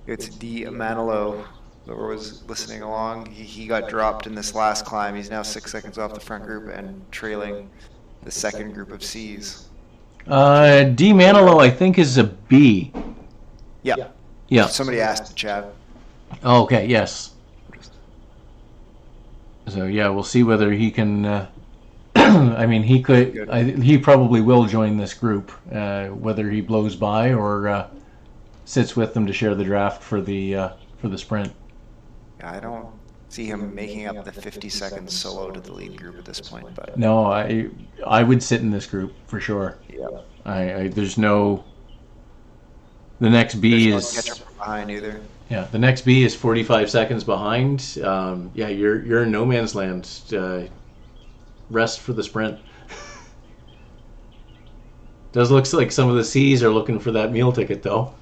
It's D. Manilow, whoever was listening along. He got dropped in this last climb. He's now 6 seconds off the front group and trailing the second group of C's. D. Manilow, I think, is a B. Yeah. Yeah. Somebody asked Chad. Oh, okay, yes. So yeah, we'll see whether he can. I mean, he could. He probably will join this group, whether he blows by or sits with them to share the draft for the sprint. Yeah, I don't see him making up the 50 seconds solo to the lead group at this point. But no, I would sit in this group for sure. Yeah. There's no. The next B There's is. no catch up from behind either. Yeah, the next B is 45 seconds behind. Yeah, you're in no man's land. Rest for the sprint. Does look like some of the C's are looking for that meal ticket though.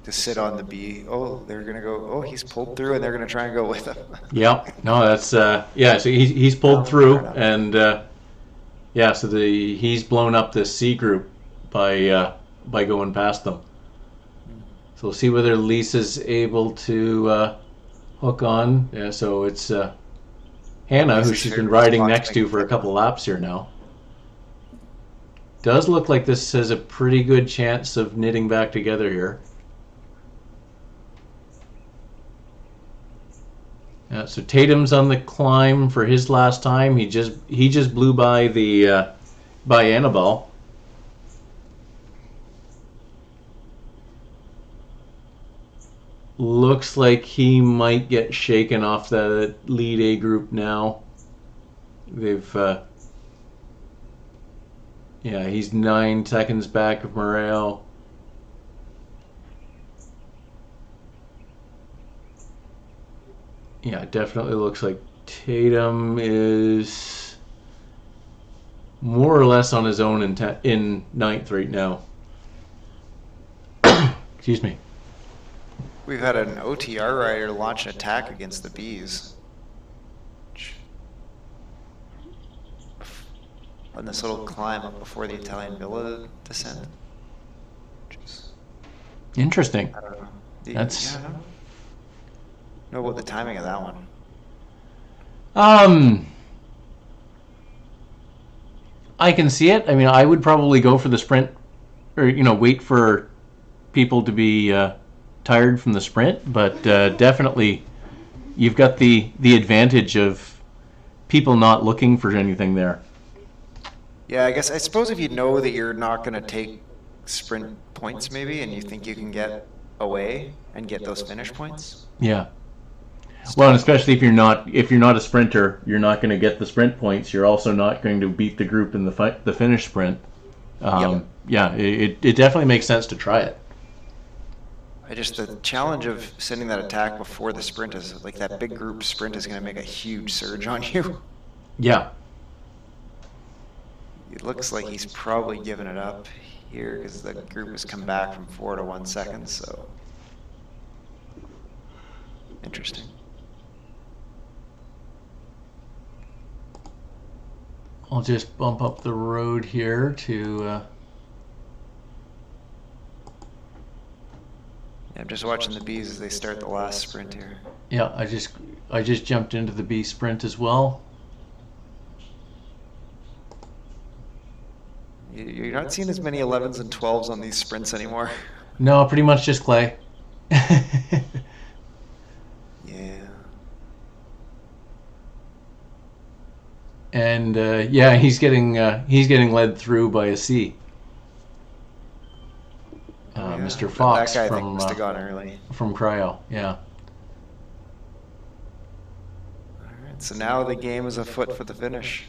To sit on the B. Oh, they're gonna go. Oh, he's pulled through, and they're gonna try and go with him. Yeah, no, that's yeah. So he's pulled through, and yeah, so he's blown up this C group by going past them. So we'll see whether Lisa's able to hook on. Yeah, so it's Hannah, who she's been riding next to for a couple laps here now. Does look like this has a pretty good chance of knitting back together here. Yeah, so Tatum's on the climb for his last time. He just blew by the by Annabelle. Looks like he might get shaken off the lead A group now. They've yeah, he's 9 seconds back of Morel. Yeah, it definitely looks like Tatum is more or less on his own in 9th right now. Excuse me. We've had an OTR rider launch an attack against the Bs. On this little climb up before the Italian Villa descent. Interesting. I don't know. That's. Yeah, I don't know about the timing of that one. I can see it. I mean, I would probably go for the sprint, or wait for people to be tired from the sprint. But definitely, you've got the advantage of people not looking for anything there. Yeah, I suppose if you know that you're not going to take sprint points maybe, and you think you can get away and get those finish points. Yeah. Well, and especially if you're not a sprinter, you're not going to get the sprint points. You're also not going to beat the group in the finish sprint. Yep. Yeah, it definitely makes sense to try it. The challenge of sending that attack before the sprint is like that big group sprint is going to make a huge surge on you. Yeah. It looks like he's probably given it up here because the group has come back from 4 to 1 second. So interesting. I'll just bump up the road here to. I'm just watching the bees as they start the last sprint here. Yeah, I just jumped into the bee sprint as well. You're not seeing as many 11s and 12s on these sprints anymore. No, pretty much just Clay. Yeah. And yeah, he's getting led through by a C. Yeah, Mr. Fox that guy from must have gone early. From Cryo, yeah. All right, so now the game is afoot for the finish.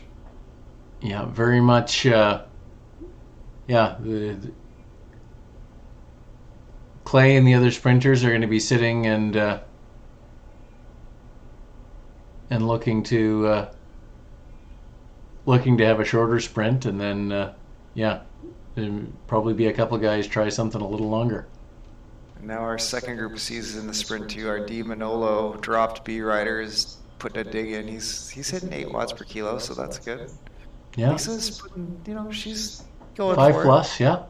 Yeah, very much. Yeah, the Clay and the other sprinters are going to be sitting and looking to have a shorter sprint, and then yeah, there'll probably be a couple guys try something a little longer. Now our second group of C's is in the sprint too. Our D Manolo dropped B rider is putting a dig in. He's hitting 8 watts per kilo, so that's good. Yeah, Lisa's putting, she's going 5 for it. plus, yeah.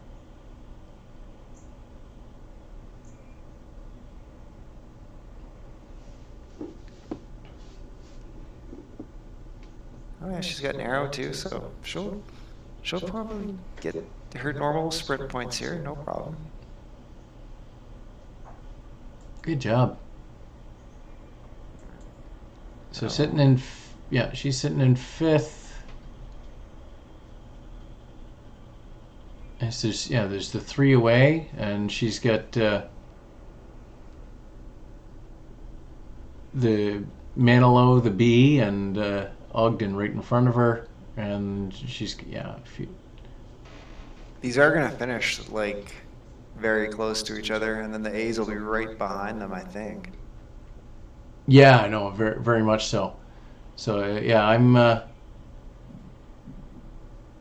Oh yeah, she's got an arrow too, so she'll probably get her normal sprint points here, no problem. Good job. So sitting in, yeah, she's sitting in 5th. There's the 3 away, and she's got the Manilow, the B, and Ogden right in front of her, and she's These are gonna finish like very close to each other, and then the A's will be right behind them, I think. Yeah, I know, very very much so. So yeah, I'm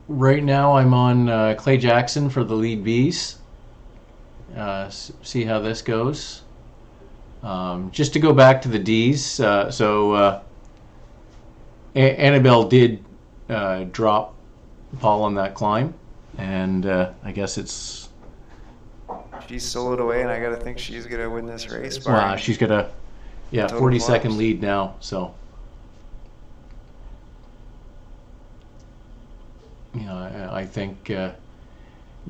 right now I'm on Clay Jackson for the lead Bs. See how this goes. Just to go back to the Ds, Annabelle did drop Paul on that climb, and I guess it's. She's soloed away, and I gotta think she's gonna win this race. Wow, she's got a 40-second lead now. So I think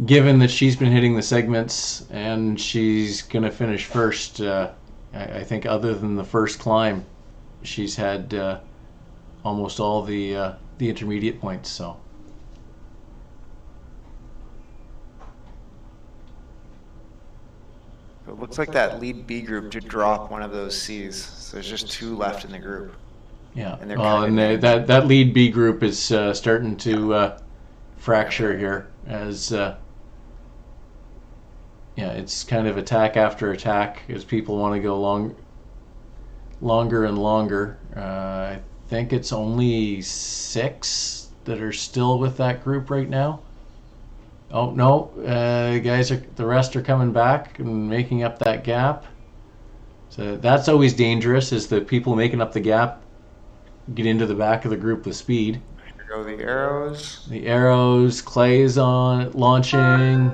given that she's been hitting the segments and she's gonna finish first, I think other than the first climb, she's had almost all the intermediate points. So. It looks like that lead B group did drop one of those C's. So there's just 2 left in the group. Yeah. And that lead B group is starting to fracture here as it's kind of attack after attack as people want to go longer and longer. I think it's only 6 that are still with that group right now. Oh no, the rest are coming back and making up that gap. So that's always dangerous, is the people making up the gap get into the back of the group with speed. Here go the arrows. The arrows, Clay's on launching.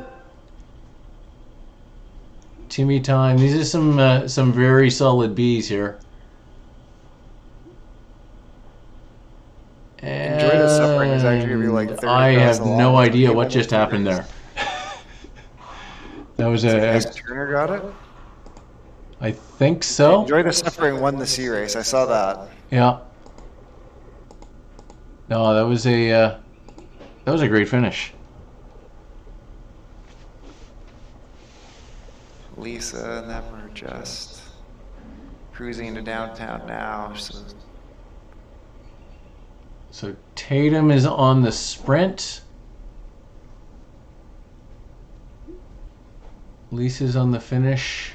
Timmy time. These are some very solid Bs here. Enjoy the suffering is actually gonna be like 30 I have long. no idea what just happened there. That was Turner got it. I think so. Enjoy the suffering won the C race. I saw that. Yeah. No, that was a great finish. Lisa and them are just cruising into downtown now. So Tatum is on the sprint. Lisa's on the finish.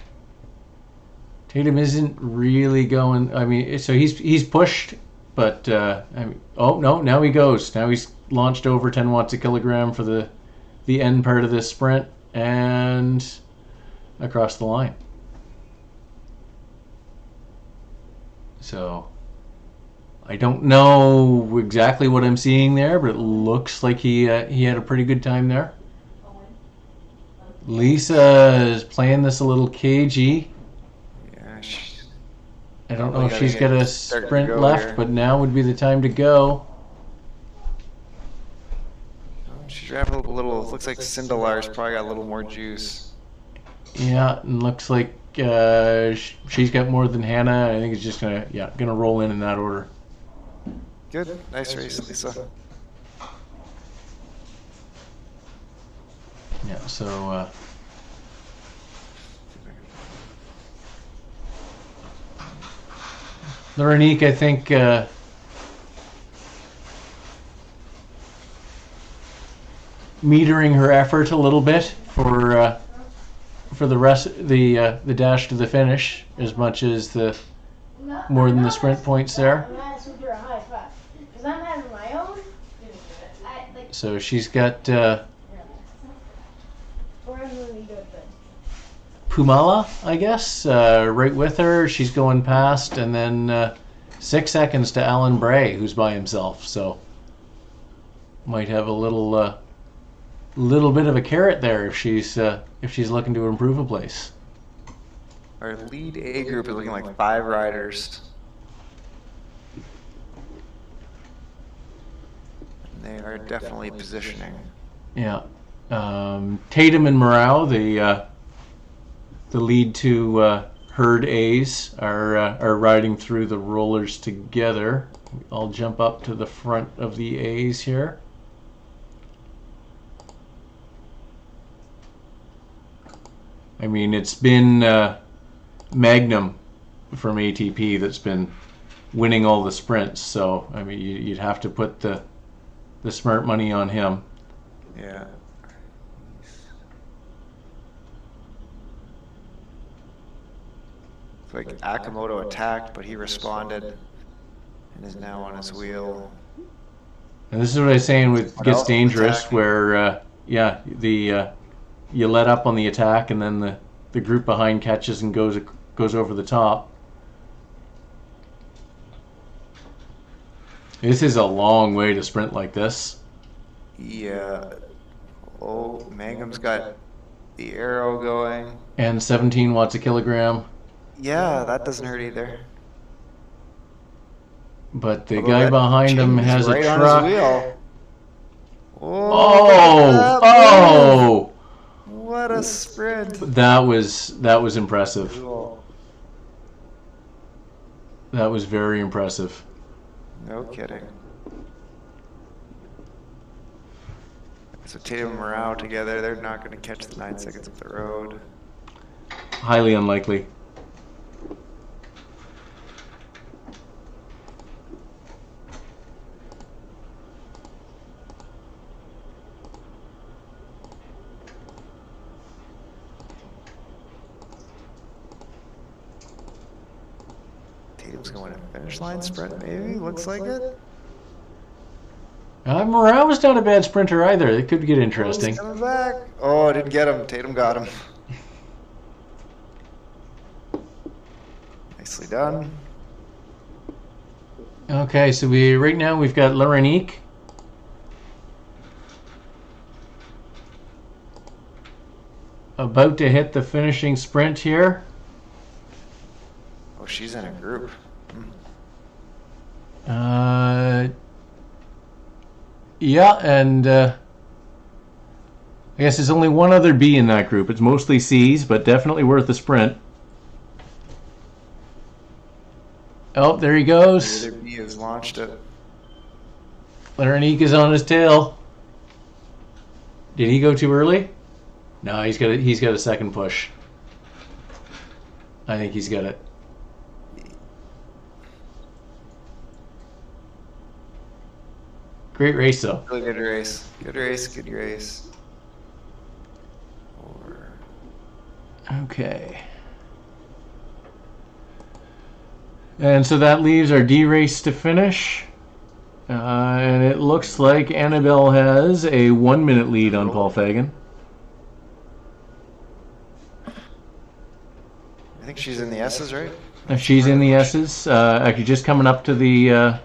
Tatum isn't really going. I mean, so he's pushed, but I mean, oh no, now he goes. Now he's launched over 10 watts a kilogram for the end part of this sprint and across the line. So I don't know exactly what I'm seeing there, but it looks like he had a pretty good time there. Lisa is playing this a little cagey. Yeah, I don't know if she's got a sprint left, here. but now would be the time to go. She's driving a little. Looks like Cindelar's probably got a little more juice. Yeah, and looks like she's got more than Hannah. I think it's just gonna roll in that order. Good, nice race, Lisa. Yeah, so Lorenique, I think metering her effort a little bit for the rest, the dash to the finish, as much as the more than the sprint points there. So she's got Pumala, I guess, right with her. She's going past, and then 6 seconds to Alan Bray, who's by himself. So might have a little bit of a carrot there if she's looking to improve a place. Our lead A group is looking like 5 riders. They are definitely positioning. Yeah, Tatum and Morale, the lead to herd A's, are riding through the rollers together. I'll jump up to the front of the A's here. I mean, it's been Magnum from ATP that's been winning all the sprints, so I mean, you'd have to put the smart money on him. Yeah. It's like Akamoto attacked, but he responded and is now on his wheel. And this is what I was saying with What gets else? dangerous, Attacking. where you let up on the attack, and then the group behind catches and goes over the top. This is a long way to sprint like this. Yeah. Oh, Mangum's got the arrow going. And 17 watts a kilogram. Yeah, that doesn't hurt either. But the Although guy that behind him chain is has right a on truck. his wheel. Oh! Look at that Oh! move. What a sprint. That was impressive. Cool. That was very impressive. No kidding. So Tatum and Morale together, they're not going to catch the 9 seconds of the road. Highly unlikely. Tatum's going to finish line sprint, maybe? Looks like it. Morale was not a bad sprinter either. It could get interesting. He's coming back. Oh, didn't get him. Tatum got him. Nicely done. Okay, so right now we've got Lorenique. About to hit the finishing sprint here. Oh, she's in a group. Yeah, and I guess there's only one other B in that group. It's mostly C's, but definitely worth a sprint. Oh, there he goes. The other B has launched it. Lorenique is on his tail. Did he go too early? No, he's got a second push. I think he's got it. Great race, though. Really good race. Good race. Good race. Okay. And so that leaves our D race to finish. And it looks like Annabelle has a 1 minute lead on Paul Fagan. I think she's in the S's, right? She's in the S's. Actually, just coming up to the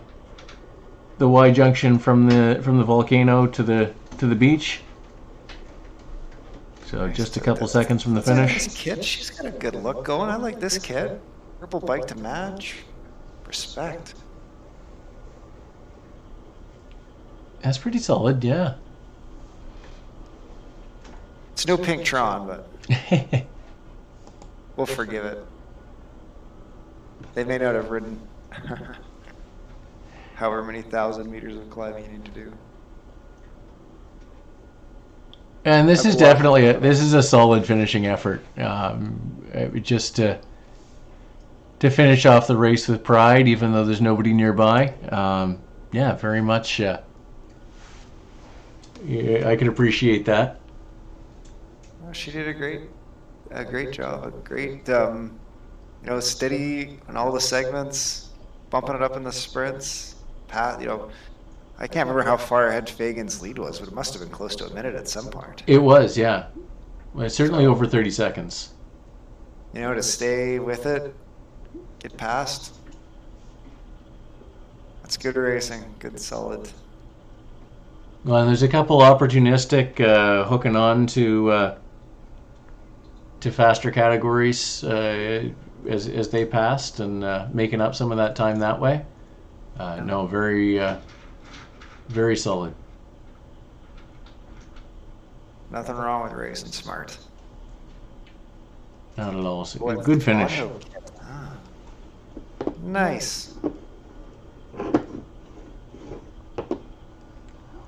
Y junction from the volcano to the beach. So Nice. just a couple seconds from the finish. This kid, she's got a good look going. I like this kid. Purple bike to match. Respect. That's pretty solid, yeah. It's no pink Tron, but we'll forgive it. They may not have ridden however many thousand meters of climbing you need to do. And this is definitely a solid finishing effort. Just to finish off the race with pride, even though there's nobody nearby. Yeah, very much. I can appreciate that. Well, she did a great job. A great, steady on all the segments, bumping it up in the sprints. I can't remember how far ahead Fagan's lead was, but it must have been close to a minute at some point. It was, yeah. Well, certainly over 30 seconds. To stay with it, get past. That's good racing. Good, solid. Well, there's a couple opportunistic hooking on to faster categories as they passed and making up some of that time that way. No, very solid. Nothing wrong with racing smart. Not at all. So good finish. Nice.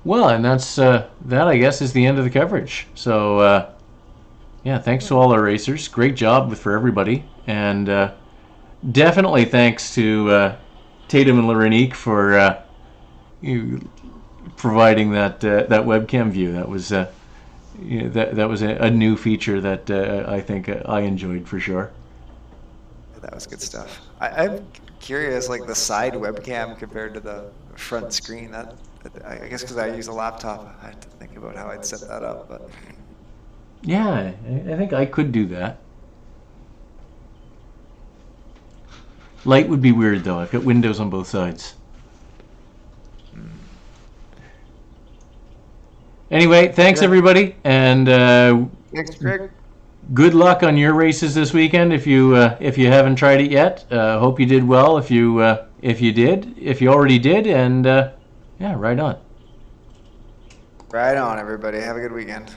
Well, and that's that, I guess, is the end of the coverage. So, yeah, thanks to all our racers. Great job for everybody. And definitely thanks to Tatum and Lorenique for providing that webcam view. That was that was a new feature that I think I enjoyed for sure. That was good stuff. I'm curious, like the side webcam compared to the front screen. That I guess because I use a laptop, I had to think about how I'd set that up. But yeah, I think I could do that. Light would be weird though. I've got windows on both sides. Anyway, thanks everybody, and thanks, Greg. Good luck on your races this weekend. If you haven't tried it yet, hope you did well. If you did, if you already did, and yeah, right on. Right on, everybody. Have a good weekend.